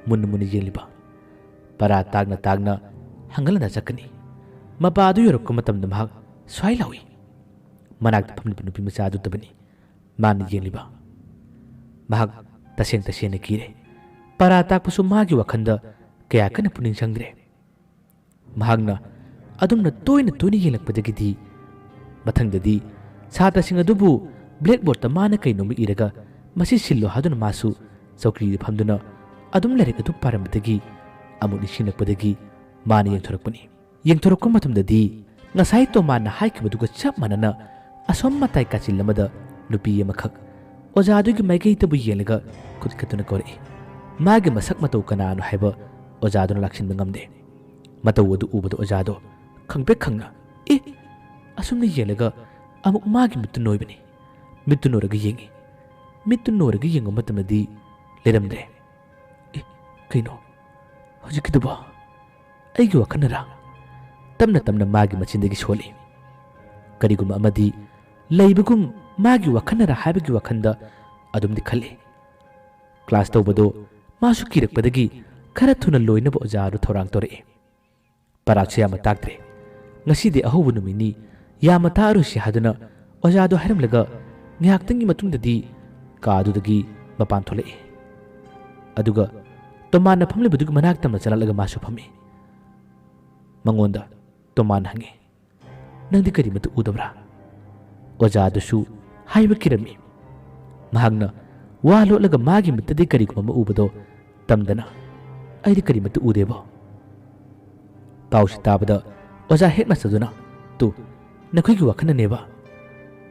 ꯃꯨꯟꯅ ꯌꯦꯡꯂꯤꯕ꯫ ꯄꯔꯥ ꯇꯥꯛꯅ ꯇꯥꯛꯅ ꯍꯪꯒꯠꯂꯒ ꯆꯠꯀꯅꯤ꯫ ꯃꯄꯥ ꯑꯗꯨ ꯌꯧꯔꯛꯄ ꯃꯇꯝꯗ ꯃꯍꯥꯛ ꯁ꯭ꯋꯥꯏ ꯂꯥꯎꯏ꯫ ꯃꯅꯥꯛꯇ ꯐꯝꯂꯤꯕ ꯅꯨꯄꯤ ꯃꯆꯥ ꯑꯗꯨꯗꯕꯅꯤ ꯃꯥꯅ ꯌꯦꯡꯂꯤꯕ꯫ ꯃꯍꯥꯛ ꯇꯁꯦꯡꯅ ꯀꯤꯔꯦ꯫ ꯄꯔꯥ ꯇꯥꯛꯄꯁꯨ ꯃꯥꯒꯤ ꯋꯥꯈꯟꯗ ꯀꯌꯥ ꯀꯟꯅ ꯄꯨꯛꯅꯤꯡ ꯆꯪꯗ꯭ꯔꯦ꯫ ꯃꯍꯥꯛꯅ ꯑꯗꯨꯝꯅ ꯇꯣꯏꯅ ꯌꯦꯡꯂꯛꯄꯗꯒꯤꯗꯤ ꯃꯊꯪꯗꯗꯤ ꯁꯥꯇ꯭ꯔꯁꯤꯡ ꯑꯗꯨꯕꯨ ꯕ꯭ꯂꯦꯛꯕꯣꯔꯗꯇ ꯃꯥꯅ ꯀꯩꯅꯣꯝꯃ ꯏꯔꯒ ꯃꯁꯤ ꯁꯤꯜꯂꯣ ꯍꯥꯏꯗꯨꯅ ꯃꯥꯁꯨ ꯆꯧꯀ꯭ꯔꯤꯗ ꯐꯝꯗꯨꯅ ꯑꯗꯨꯝ ꯂꯥꯏꯔꯤꯛ ꯑꯗꯨ ꯄꯥꯔꯝꯕꯗꯒꯤ ꯑꯃꯨꯛ ꯅꯤꯡꯁꯤꯡꯂꯛꯄꯗꯒꯤ ꯃꯥꯅ ꯌꯦꯡꯊꯣꯔꯛꯄꯅꯤ꯫ ꯌꯦꯡꯊꯣꯔꯛꯄ ꯃꯇꯝꯗꯗꯤ ꯉꯁꯥꯏ ꯇꯣꯃꯥꯟꯅ ꯍꯥꯏꯈꯤꯕꯗꯨꯒ ꯆꯞ ꯃꯥꯟꯅꯅ ꯑꯁꯣꯝ ꯃꯇꯥꯏ ꯀꯥꯆꯤꯟ ꯑꯃꯗ ꯅꯨꯄꯤ ꯑꯃꯈꯛ ꯑꯣꯖꯥ ꯑꯗꯨꯒꯤ ꯃꯥꯏꯀꯩꯗꯕꯨ ꯌꯦꯡꯂꯒ ꯈꯨꯠ ꯈꯠꯇꯨꯅ ꯀꯧꯔꯛꯏ꯫ ꯃꯥꯒꯤ ꯃꯁꯛ ꯃꯇꯧ ꯀꯅꯥꯅꯣ ꯍꯥꯏꯕ ꯑꯣꯖꯥꯗꯨꯅ ꯂꯥꯛꯁꯤꯟꯕ ꯉꯝꯗꯦ꯫ ꯃꯇꯧ ꯑꯗꯨ ꯎꯕꯗ ꯑꯣꯖꯥꯗꯣ ꯈꯪꯄ꯭ꯔꯦꯛ ꯈꯪꯅ ꯑꯁꯨꯝꯅ ꯌꯦꯡꯂꯒ ꯑꯃꯨꯛ ꯃꯥꯒꯤ ꯃꯤꯠꯇꯨ ꯅꯣꯏꯕꯅꯤ꯫ ꯃꯤꯠꯇꯨ ꯅꯣꯏꯔꯒ ꯌꯦꯡꯉꯤ꯫ ꯃꯤꯠꯇꯨ ꯅꯣꯏꯔꯒ ꯌꯦꯡꯕ ꯃꯇꯝꯗꯗꯤ ꯂꯩꯔꯝꯗ꯭ꯔꯦ꯫ ꯀꯩꯅꯣ ꯍꯧꯖꯤꯛꯀꯤꯗꯨꯕꯣ ꯑꯩꯒꯤ ꯋꯥꯈꯜꯅꯔꯥ? ꯇꯞꯅ ꯃꯥꯒꯤ ꯃꯆꯤꯟꯗꯒꯤ ꯁꯣꯜꯂꯤ꯫ ꯀꯔꯤꯒꯨꯝꯕ ꯑꯃꯗꯤ ꯂꯩꯕꯒꯨꯝ ꯃꯥꯒꯤ ꯋꯥꯈꯜꯅꯔꯥ ꯍꯥꯏꯕꯒꯤ ꯋꯥꯈꯟꯗ ꯑꯗꯨꯝꯗꯤ ꯈꯜꯂꯤ꯫ ꯀ꯭ꯂꯥꯁ ꯇꯧꯕꯗꯣ ꯃꯥꯁꯨ ꯀꯤꯔꯛꯄꯗꯒꯤ ꯈꯔ ꯊꯨꯅ ꯂꯣꯏꯅꯕ ꯑꯣꯖꯥꯗꯨ ꯊꯧꯔꯥꯡ ꯇꯧꯔꯛꯏ꯫ ꯄꯔꯥꯁꯨ ꯌꯥꯝꯅ ꯇꯥꯛꯇ꯭ꯔꯦ꯫ ꯉꯁꯤꯗꯤ ꯑꯍꯧꯕ ꯅꯨꯃꯤꯠꯅꯤ ꯌꯥꯝꯅ ꯇꯥꯛꯑꯔꯣꯏꯁꯤ ꯍꯥꯏꯗꯨꯅ ꯑꯣꯖꯥꯗꯨ ꯍꯥꯏꯔꯝꯂꯒ ꯉꯥꯏꯍꯥꯛꯇꯪꯒꯤ ꯃꯇꯨꯡꯗꯗꯤ ꯀꯥꯗꯨꯗꯒꯤ ꯃꯄꯥꯟ ꯊꯣꯛꯂꯛꯏ꯫ ꯑꯗꯨꯒ ꯇꯣꯃꯥꯟꯅ ꯐꯝꯂꯤꯕꯗꯨꯒꯤ ꯃꯅꯥꯛ ꯇꯝꯅ ꯆꯠꯂꯛꯂꯒ ꯃꯥꯁꯨ ꯐꯝꯃꯤ꯫ ꯃꯉꯣꯟꯗ ꯇꯣꯃꯥꯟꯅ ꯍꯪꯉꯤ, ꯅꯪꯗꯤ ꯀꯔꯤꯃꯠꯇ ꯎꯗꯕ꯭ꯔꯥ? ꯑꯣꯖꯥꯗꯨꯁꯨ ꯍꯥꯏꯕ ꯀꯤꯔꯝꯃꯤ꯫ ꯃꯍꯥꯛꯅ ꯋꯥ ꯂꯣꯠꯂꯒ ꯃꯥꯒꯤ ꯃꯤꯠꯇꯗꯤ ꯀꯔꯤꯒꯨꯝꯕ ꯑꯃ ꯎꯕꯗꯣ ꯇꯝꯗꯅ ꯑꯩꯗꯤ ꯀꯔꯤꯃꯠꯇ ꯎꯗꯦꯕꯣ꯫ ꯄꯥꯎꯁꯤ ꯇꯥꯕꯗ ꯑꯣꯖꯥ ꯍꯦꯗꯃꯥꯁꯇꯔꯗꯨꯅ ꯅꯈꯣꯏꯒꯤ ꯋꯥꯈꯟꯅꯅꯦꯕ꯫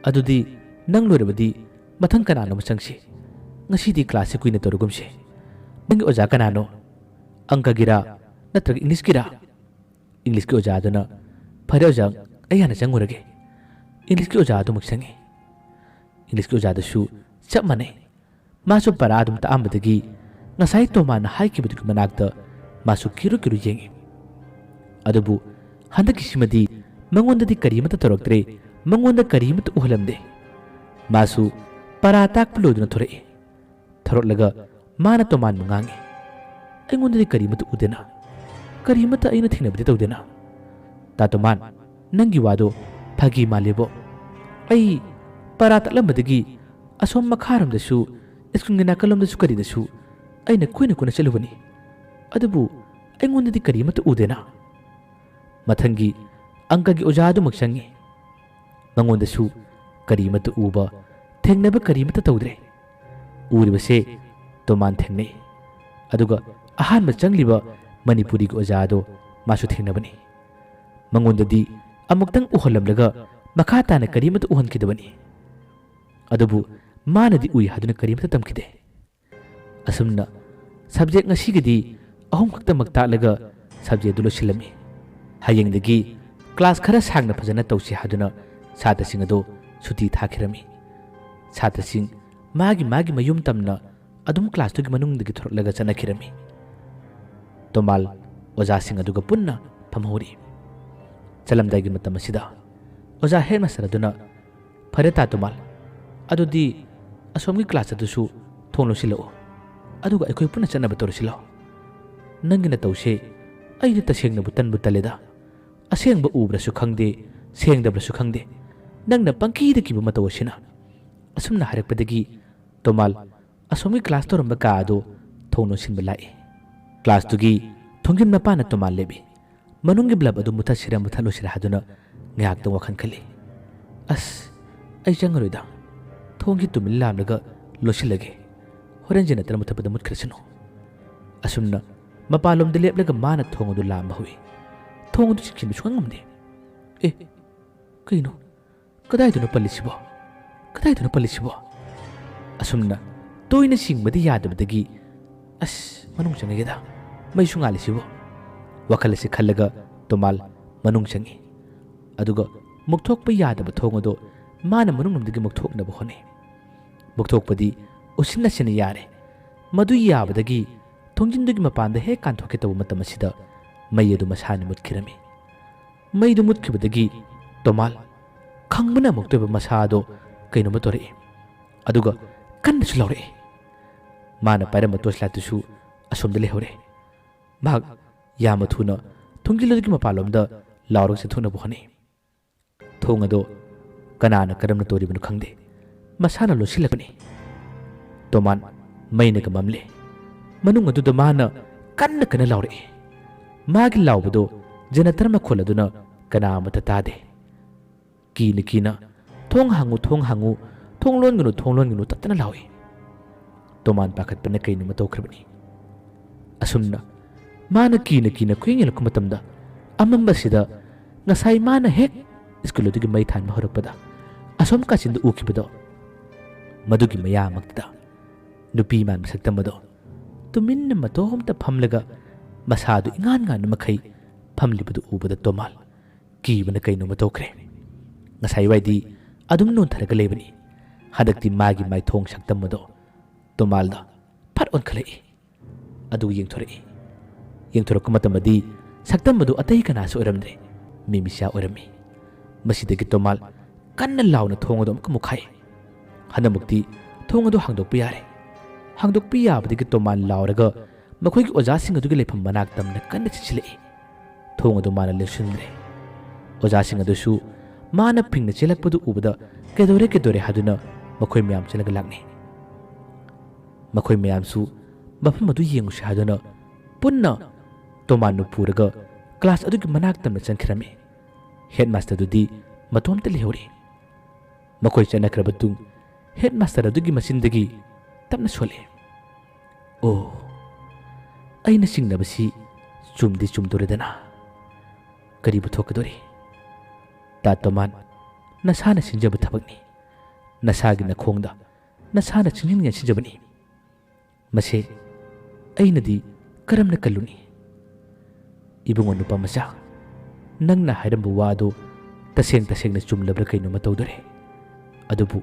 ꯑꯗꯨꯗꯤ ꯅꯪ ꯂꯣꯏꯔꯕꯗꯤ ꯃꯊꯪ ꯀꯅꯥꯅꯣꯃ ꯆꯪꯁꯤ꯫ ꯉꯁꯤꯗꯤ ꯀ꯭ꯂꯥꯁꯁꯦ ꯀꯨꯏꯅ ꯇꯧꯔꯒꯨꯝꯁꯤ꯫ ꯅꯪꯒꯤ ꯑꯣꯖꯥ ꯀꯅꯥꯅꯣ? ꯑꯪꯀꯒꯤꯔꯥ ꯅꯠꯇ꯭ꯔꯒ ꯏꯪꯂꯤꯁꯀꯤꯔꯥ? ꯏꯪꯂꯤꯁꯀꯤ ꯑꯣꯖꯥꯗꯨꯅ ꯐꯔꯦ ꯑꯣꯖꯥ ꯑꯩ ꯍꯥꯟꯅ ꯆꯪꯉꯨꯔꯒꯦ꯫ ꯏꯪꯂꯤꯁꯀꯤ ꯑꯣꯖꯥ ꯑꯗꯨꯃꯛ ꯆꯪꯉꯤ꯫ ꯏꯪꯂꯤꯁꯀꯤ ꯑꯣꯖꯥꯗꯨꯁꯨ ꯆꯞ ꯃꯥꯟꯅꯩ꯫ ꯃꯥꯁꯨ ꯄꯔꯥ ꯑꯗꯨꯝ ꯇꯥꯛꯑꯝꯕꯗꯒꯤ ꯉꯁꯥꯏ ꯇꯣꯃꯥꯟꯅ ꯍꯥꯏꯈꯤꯕꯗꯨꯒꯤ ꯃꯅꯥꯛꯇ ꯃꯥꯁꯨ ꯀꯤꯔꯨ ꯌꯦꯡꯉꯤ꯫ ꯑꯗꯨꯕꯨ ꯍꯟꯗꯛꯀꯤꯁꯤꯃꯗꯤ ꯃꯉꯣꯟꯗꯗꯤ ꯀꯔꯤꯃꯠꯇ ꯇꯧꯔꯛꯇ꯭ꯔꯦ꯫ ꯃꯉꯣꯟꯗ ꯀꯔꯤꯃꯠꯇ ꯎꯍꯜꯂꯝꯗꯦ꯫ ꯃꯥꯁꯨ ꯄꯔꯥ ꯇꯥꯛꯄ ꯂꯣꯏꯗꯨꯅ ꯊꯣꯔꯛꯏ꯫ ꯊꯣꯔꯛꯂꯒ ꯃꯥꯅ ꯇꯣꯃꯥꯟꯕꯨ ꯉꯥꯡꯉꯤ, ꯑꯩꯉꯣꯟꯗꯗꯤ ꯀꯔꯤꯃꯠꯇ ꯎꯗꯦꯅ, ꯀꯔꯤꯃꯠꯇ ꯑꯩꯅ ꯊꯦꯡꯅꯕꯗꯤ ꯇꯧꯗꯦꯅ꯫ ꯇꯥ ꯇꯣꯃꯥꯟ, ꯅꯪꯒꯤ ꯋꯥꯗꯣ ꯐꯥꯒꯤ ꯃꯥꯜꯂꯦꯕꯣ꯫ ꯑꯩ ꯄꯔꯥ ꯇꯥꯛꯂꯝꯕꯗꯒꯤ ꯑꯁꯣꯝ ꯃꯈꯥꯔꯣꯝꯗꯁꯨ ꯁ꯭ꯀꯨꯜꯒꯤ ꯅꯥꯀꯜꯂꯣꯝꯗꯁꯨ ꯀꯔꯤꯗꯁꯨ ꯑꯩꯅ ꯀꯣꯏꯅ ꯆꯠꯂꯨꯕꯅꯤ꯫ ꯑꯗꯨꯕꯨ ꯑꯩꯉꯣꯟꯗꯗꯤ ꯀꯔꯤꯃꯠꯇ ꯎꯗꯦꯅ꯫ ꯃꯊꯪꯒꯤ ꯑꯪꯀꯒꯤ ꯑꯣꯖꯥ ꯑꯗꯨꯃꯛ ꯆꯪꯉꯤ꯫ ꯃꯉꯣꯟꯗꯁꯨ ꯀꯔꯤꯃꯠꯇ ꯎꯕ ꯊꯦꯡꯅꯕ ꯀꯔꯤꯃꯠꯇ ꯇꯧꯗ꯭ꯔꯦ꯫ ꯎꯔꯤꯕꯁꯦ ꯇꯣꯃꯥꯟ ꯊꯦꯡꯅꯩ꯫ ꯑꯗꯨꯒ ꯑꯍꯥꯟꯕ ꯆꯪꯂꯤꯕ ꯃꯅꯤꯄꯨꯔꯤꯒꯤ ꯑꯣꯖꯥ ꯑꯗꯣ ꯃꯥꯁꯨ ꯊꯦꯡꯅꯕꯅꯤ꯫ ꯃꯉꯣꯟꯗꯗꯤ ꯑꯃꯨꯛꯇꯪ ꯎꯍꯜꯂꯝꯂꯒ ꯃꯈꯥ ꯇꯥꯅ ꯀꯔꯤꯃꯠꯇ ꯎꯍꯟꯈꯤꯗꯕꯅꯤ꯫ ꯑꯗꯨꯕꯨ ꯃꯥꯅꯗꯤ ꯎꯏ ꯍꯥꯏꯗꯨꯅ ꯀꯔꯤꯃꯠꯇ ꯇꯝꯈꯤꯗꯦ꯫ ꯑꯁꯨꯝꯅ ꯁꯕꯖꯦꯛ ꯉꯁꯤꯒꯤꯗꯤ 3 ꯈꯛꯇꯃꯛ ꯇꯥꯛꯂꯒ ꯁꯕꯖꯦꯛꯇꯨ ꯂꯣꯏꯁꯤꯜꯂꯝꯃꯤ꯫ ꯍꯌꯦꯡꯗꯒꯤ ꯀ꯭ꯂꯥꯁ ꯈꯔ ꯁꯥꯡꯅ ꯐꯖꯅ ꯇꯧꯁꯤ ꯍꯥꯏꯗꯨꯅ ꯁꯥꯇ꯭ꯔꯁꯤꯡ ꯑꯗꯣ ꯁꯨꯇꯤ ꯊꯥꯈꯤꯔꯝꯃꯤ꯫ ꯁꯥꯇ꯭ꯔꯁꯤꯡ ꯃꯥꯒꯤ ꯃꯌꯨꯝ ꯇꯝꯅ ꯑꯗꯨꯝ ꯀ꯭ꯂꯥꯁꯇꯨꯒꯤ ꯃꯅꯨꯡꯗꯒꯤ ꯊꯣꯔꯛꯂꯒ ꯆꯠꯅꯈꯤꯔꯝꯃꯤ꯫ ꯇꯣꯃꯥꯜ ꯑꯣꯖꯥꯁꯤꯡ ꯑꯗꯨꯒ ꯄꯨꯟꯅ ꯐꯝꯍꯧꯔꯤ꯫ ꯆꯠꯂꯝꯗꯥꯏꯒꯤ ꯃꯇꯝ ꯑꯁꯤꯗ ꯑꯣꯖꯥ ꯍꯦꯗꯃꯥꯁꯇꯔ ꯑꯗꯨꯅ, ꯐꯔꯦ ꯇꯥ ꯇꯣꯃꯥꯜ, ꯑꯗꯨꯗꯤ ꯑꯁꯣꯝꯒꯤ ꯀ꯭ꯂꯥꯁ ꯑꯗꯨꯁꯨ ꯊꯣꯡ ꯂꯣꯟꯁꯤꯜꯂꯛꯎ, ꯑꯗꯨꯒ ꯑꯩꯈꯣꯏ ꯄꯨꯟꯅ ꯆꯠꯅꯕ ꯇꯧꯔꯁꯤ ꯂꯥꯎ꯫ ꯅꯪꯒꯤ ꯅꯇꯧꯁꯦ ꯑꯩꯗꯤ ꯇꯁꯦꯡꯅꯕꯨ ꯇꯟꯕꯨ ꯇꯜꯂꯦꯗ꯫ ꯑꯁꯦꯡꯕ ꯎꯕ꯭ꯔꯁꯨ ꯈꯪꯗꯦ, ꯁꯦꯡꯗꯕ꯭ꯔꯁꯨ ꯈꯪꯗꯦ, ꯅꯪꯅ ꯄꯪꯀꯤꯗ ꯀꯤꯕ ꯃꯇꯧ ꯑꯁꯤꯅ꯫ ꯑꯁꯨꯝꯅ ꯍꯥꯏꯔꯛꯄꯗꯒꯤ ꯇꯣꯃꯥꯜ ꯑꯁꯣꯝꯒꯤ ꯀ꯭ꯂꯥꯁ ꯇꯧꯔꯝꯕ ꯀꯥ ꯑꯗꯨ ꯊꯣꯡ ꯂꯣꯟꯁꯤꯟꯕ ꯂꯥꯛꯏ꯫ ꯀ꯭ꯂꯥꯁꯇꯨꯒꯤ ꯊꯣꯡꯖꯤꯟ ꯃꯄꯥꯟꯅ ꯇꯣꯃꯥꯜ ꯂꯦꯞꯄꯤ꯫ ꯃꯅꯨꯡꯒꯤ ꯕ꯭ꯂꯕ ꯑꯗꯨ ꯃꯨꯠꯊꯠꯂꯣꯏꯁꯤꯔꯥ ꯍꯥꯏꯗꯨꯅ ꯉꯥꯏꯍꯥꯛꯇꯪ ꯋꯥꯈꯜ ꯈꯜꯂꯤ꯫ ꯑꯁ ꯑꯩ ꯆꯪꯉꯔꯣꯏꯗ, ꯊꯣꯡꯒꯤ ꯇꯨꯃꯤꯟ ꯂꯥꯝꯂꯒ ꯂꯣꯟꯁꯤꯜꯂꯒꯦ, ꯍꯣꯔꯦꯟꯁꯦ ꯅꯠꯇꯅ ꯃꯨꯠꯊꯠꯄꯗ ꯃꯨꯠꯈ꯭ꯔꯁꯅꯨ꯫ ꯑꯁꯨꯝꯅ ꯃꯄꯥꯟꯂꯣꯝꯗ ꯂꯦꯞꯂꯒ ꯃꯥꯅ ꯊꯣꯡ ꯑꯗꯨ ꯂꯥꯝꯕ ꯍꯧꯏ꯫ ꯊꯣꯡ ꯑꯗꯨ ꯆꯤꯡꯁꯤꯟꯕ ꯁꯨꯡꯉꯝ ꯉꯝꯗꯦ꯫ ꯑꯦ ꯀꯩꯅꯣ ꯀꯗꯥꯏꯗꯅꯣ ꯄꯜꯂꯤꯁꯤꯕꯣ ꯀꯗꯥꯏꯗꯅꯣ ꯄꯜꯂꯤꯁꯤꯕꯣ ꯑꯁꯨꯝꯅ ꯇꯣꯏꯅ ꯁꯤꯡꯕꯗꯤ ꯌꯥꯗꯕꯗꯒꯤ ꯑꯁ ꯃꯅꯨꯡ ꯆꯪꯉꯒꯦꯗ ꯃꯩꯁꯨ ꯉꯥꯜꯂꯤꯁꯤꯕꯣ ꯋꯥꯈꯜ ꯑꯁꯤ ꯈꯜꯂꯒ ꯇꯣꯃꯥꯜ ꯃꯅꯨꯡ ꯆꯪꯉꯤ ꯑꯗꯨꯒ ꯃꯨꯛꯊꯣꯛꯄ ꯌꯥꯗꯕ ꯊꯣꯡ ꯑꯗꯣ ꯃꯥꯅ ꯃꯅꯨꯡꯂꯣꯝꯗꯒꯤ ꯃꯨꯛꯊꯣꯛꯅꯕ ꯍꯣꯠꯅꯩ ꯃꯨꯛꯊꯣꯛꯄꯗꯤ ꯎꯁꯤꯟꯅꯁꯤꯟꯅ ꯌꯥꯔꯦ ꯃꯗꯨ ꯌꯥꯕꯗꯒꯤ ꯊꯣꯡꯖꯤꯟꯗꯨꯒꯤ ꯃꯄꯥꯟꯗ ꯍꯦꯛ ꯀꯥꯟꯊꯣꯛꯀꯦ ꯇꯧꯕ ꯃꯇꯝ ꯑꯁꯤꯗ ꯃꯩ ꯑꯗꯨ ꯃꯁꯥꯅ ꯃꯨꯠꯈꯤꯔꯝꯃꯤ ꯃꯩꯗꯨ ꯃꯨꯠꯈꯤꯕꯗꯒꯤ ꯇꯣꯃꯥꯜ ꯈꯪꯕꯅ ꯑꯃꯨꯛꯇꯣꯏꯕ ꯃꯁꯥ ꯑꯗꯣ ꯀꯩꯅꯣꯝꯃ ꯇꯧꯔꯛꯏ ꯑꯗꯨꯒ ꯀꯟꯅꯁꯨ ꯂꯥꯎꯔꯛꯏ ꯃꯥꯅ ꯄꯥꯏꯔꯝꯕ ꯇꯣꯔꯆꯂꯥꯏꯠꯇꯨꯁꯨ ꯑꯁꯣꯝꯗ ꯂꯩꯍꯧꯔꯦ ꯃꯍꯥꯛ ꯌꯥꯝꯅ ꯊꯨꯅ ꯊꯣꯡꯖꯤꯜꯂꯨꯒꯤ ꯃꯄꯥꯟꯂꯣꯝꯗ ꯂꯥꯎꯔꯒ ꯆꯠꯊꯣꯛꯅꯕ ꯍꯣꯠꯅꯩ ꯊꯣꯡ ꯑꯗꯣ ꯀꯅꯥꯅ ꯀꯔꯝꯅ ꯇꯧꯔꯤꯕꯅꯣ ꯈꯪꯗꯦ ꯃꯁꯥꯅ ꯂꯣꯠꯁꯤꯜꯂꯕꯅꯤ ꯇꯣꯃꯥꯟ ꯃꯩꯅꯒ ꯃꯝꯂꯦ ꯃꯅꯨꯡ ꯑꯗꯨꯗ ꯃꯥꯅ ꯀꯟꯅ ꯀꯟꯅ ꯂꯥꯎꯔꯛꯏ ꯃꯥꯒꯤ ꯂꯥꯎꯕꯗꯣ ꯖꯦꯅꯦꯇꯔ ꯃꯈꯣꯜ ꯑꯗꯨꯅ ꯀꯅꯥ ꯑꯃꯠꯇ ꯇꯥꯗꯦ ꯀꯤꯅ ꯀꯤꯅ ꯊꯣꯡ ꯍꯥꯡꯉꯨ ꯊꯣꯡ ꯂꯣꯟꯒꯅꯨ ꯇꯠꯇꯅ ꯂꯥꯎꯏ ꯇꯣꯃꯥꯟ ꯄꯥꯈꯠꯄꯅ ꯀꯩꯅꯣꯝꯃ ꯇꯧꯈ꯭ꯔꯕꯅꯤ ꯑꯁꯨꯝꯅ ꯃꯥꯅ ꯀꯤꯅ ꯀꯤꯅ ꯀꯨꯌꯦꯡ ꯌꯦꯡꯂꯛꯄ ꯃꯇꯝꯗ ꯑꯃꯝꯕꯁꯤꯗ ꯉꯁꯥꯏ ꯃꯥꯅ ꯍꯦꯛ ꯁ꯭ꯀꯨꯜ ꯑꯗꯨꯒꯤ ꯃꯩ ꯊꯥꯟꯕ ꯍꯧꯔꯛꯄꯗ ꯑꯁꯣꯝ ꯀꯥꯆꯤꯟꯗ ꯎꯈꯤꯕꯗꯣ ꯃꯗꯨꯒꯤ ꯃꯌꯥꯃꯛꯇ ꯅꯨꯄꯤ ꯃꯥꯟꯕ ꯁꯛꯇꯝ ꯑꯗꯣ ꯇꯨꯃꯤꯟꯅ ꯃꯇꯣꯝꯇ ꯐꯝꯂꯒ ꯃꯁꯥꯗꯨ ꯏꯉꯥꯟ ꯉꯥꯟꯕ ꯃꯈꯩ ꯐꯝꯂꯤꯕꯗꯨ ꯎꯕꯗ ꯇꯣꯃꯥꯜ ꯀꯤꯕꯅ ꯀꯩꯅꯣꯝꯃ ꯇꯧꯈ꯭ꯔꯦ ꯉꯁꯥꯏꯋꯥꯏꯗꯤ ꯑꯗꯨꯝ ꯅꯣꯟꯊꯔꯒ ꯂꯩꯕꯅꯤ ꯍꯟꯗꯛꯇꯤ ꯃꯥꯒꯤ ꯃꯥꯏꯊꯣꯡ ꯁꯛꯇꯝ ꯑꯗꯣ ꯇꯣꯃꯥꯜꯗ ꯐꯠ ꯑꯣꯟꯈꯠꯂꯛꯏ ꯑꯗꯨꯒ ꯌꯦꯡꯊꯣꯔꯛꯄ ꯃꯇꯝꯗꯗꯤ ꯁꯛꯇꯝ ꯑꯗꯨ ꯑꯇꯩ ꯀꯅꯥꯁꯨ ꯑꯣꯏꯔꯝꯗ꯭ꯔꯦ ꯃꯤꯃꯤꯁꯥ ꯑꯣꯏꯔꯝꯃꯤ ꯃꯁꯤꯗꯒꯤ ꯇꯣꯃꯥꯜ ꯀꯟꯅ ꯂꯥꯎꯅ ꯊꯣꯡ ꯑꯗꯨ ꯑꯃꯨꯛꯀ ꯃꯨꯛꯈꯥꯏ ꯍꯟꯗꯛꯃꯨꯛꯇꯤ ꯊꯣꯡ ꯑꯗꯨ ꯍꯥꯡꯗꯣꯛꯄ ꯌꯥꯔꯦ ꯍꯥꯡꯗꯣꯛꯄ ꯌꯥꯕꯗꯒꯤ ꯇꯣꯃꯥꯜ ꯂꯥꯎꯔꯒ ꯃꯈꯣꯏꯒꯤ ꯑꯣꯖꯥꯁꯤꯡ ꯑꯗꯨꯒꯤ ꯂꯩꯐꯝ ꯃꯅꯥꯛ ꯇꯝꯅ ꯀꯟꯅ ꯆꯦꯟꯁꯤꯜꯂꯛꯏ ꯊꯣꯡ ꯑꯗꯨ ꯃꯥꯅ ꯂꯣꯟꯁꯤꯟꯗ꯭ꯔꯦ ꯑꯣꯖꯥꯁꯤꯡ ꯑꯗꯨꯁꯨ ꯃꯥꯅ ꯐꯤꯡꯅ ꯆꯦꯜꯂꯛꯄꯗꯨ ꯎꯕꯗ ꯀꯩꯗꯧꯔꯦ ꯍꯥꯏꯗꯨꯅ ꯃꯈꯣꯏ ꯃꯌꯥꯝ ꯆꯦꯜꯂꯒ ꯂꯥꯛꯅꯩ ꯃꯈꯣꯏ ꯃꯌꯥꯝꯁꯨ ꯃꯐꯝ ꯑꯗꯨ ꯌꯦꯡꯉꯨꯁꯤ ꯍꯥꯏꯗꯨꯅ ꯄꯨꯟꯅ ꯇꯣꯃꯥꯟꯅ ꯄꯨꯔꯒ ꯀ꯭ꯂꯥꯁ ꯑꯗꯨꯒꯤ ꯃꯅꯥꯛ ꯇꯝꯅ ꯆꯪꯈꯤꯔꯝꯃꯤ ꯍꯦꯗꯃꯥꯁꯇꯔꯗꯨꯗꯤ ꯃꯇꯣꯝꯇ ꯂꯩꯍꯧꯔꯤ ꯃꯈꯣꯏ ꯆꯠꯅꯈ꯭ꯔꯕ ꯇꯨꯡ ꯍꯦꯗꯃꯥꯁꯇꯔ ꯑꯗꯨꯒꯤ ꯃꯆꯤꯟꯗꯒꯤ ꯇꯞꯅ ꯁꯣꯜꯂꯛꯏ ꯑꯣ ꯑꯩꯅ ꯆꯤꯡꯅꯕꯁꯤ ꯆꯨꯝꯗꯤ ꯆꯨꯝꯗꯣꯔꯦꯗꯅ ꯀꯔꯤꯕꯨ ꯊꯣꯛꯀꯗꯣꯔꯤ ꯇꯥ ꯇꯣꯃꯥꯟ ꯅꯁꯥꯅ ꯁꯤꯟꯖꯕ ꯊꯕꯛꯅꯤ ꯅꯁꯥꯒꯤ ꯅꯈꯣꯡꯗ ꯅꯁꯥꯅ ꯆꯤꯡꯁꯤꯟ ꯌꯦꯡꯁꯤꯟꯖꯕꯅꯤ ꯃꯁꯤ ꯑꯩꯅꯗꯤ ꯀꯔꯝꯅ ꯀꯜꯂꯨꯅꯤ ꯏꯕꯨꯡꯉꯣ ꯅꯨꯄꯥ ꯃꯆꯥ ꯅꯪꯅ ꯍꯥꯏꯔꯝꯕ ꯋꯥꯗꯨ ꯇꯁꯦꯡꯅ ꯆꯨꯝꯂꯕ꯭ꯔꯥ ꯀꯩꯅꯣꯝꯃ ꯇꯧꯗꯣꯔꯦ ꯑꯗꯨꯕꯨ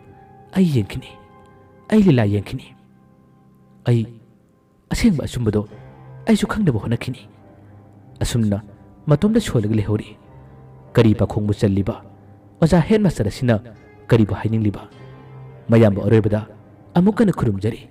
ꯑꯩ ꯌꯦꯡꯈꯤꯅꯤ ꯑꯩ ꯂꯤꯂꯥ ꯌꯦꯡꯈꯤꯅꯤ ꯑꯩ ꯑꯁꯦꯡꯕ ꯑꯆꯨꯝꯕꯗꯣ ꯑꯩꯁꯨ ꯈꯪꯅꯕ ꯍꯣꯠꯅꯈꯤꯅꯤ ꯑꯁꯨꯝꯅ ꯃꯇꯣꯝꯗ ꯁꯣꯜꯂꯒ ꯂꯩꯍꯧꯔꯤ ꯀꯔꯤ ꯄꯥꯈꯣꯡꯕꯨ ꯆꯜꯂꯤꯕ ꯑꯣꯖꯥ ꯍꯦꯗꯃꯥꯁꯇꯔ ꯑꯁꯤꯅ ꯀꯔꯤꯕꯨ ꯍꯥꯏꯅꯤꯡꯂꯤꯕ ꯃꯌꯥꯝꯕ ꯑꯔꯣꯏꯕꯗ ꯑꯃꯨꯛ ꯍꯟꯅ ꯈꯨꯔꯨꯝꯖꯔꯤ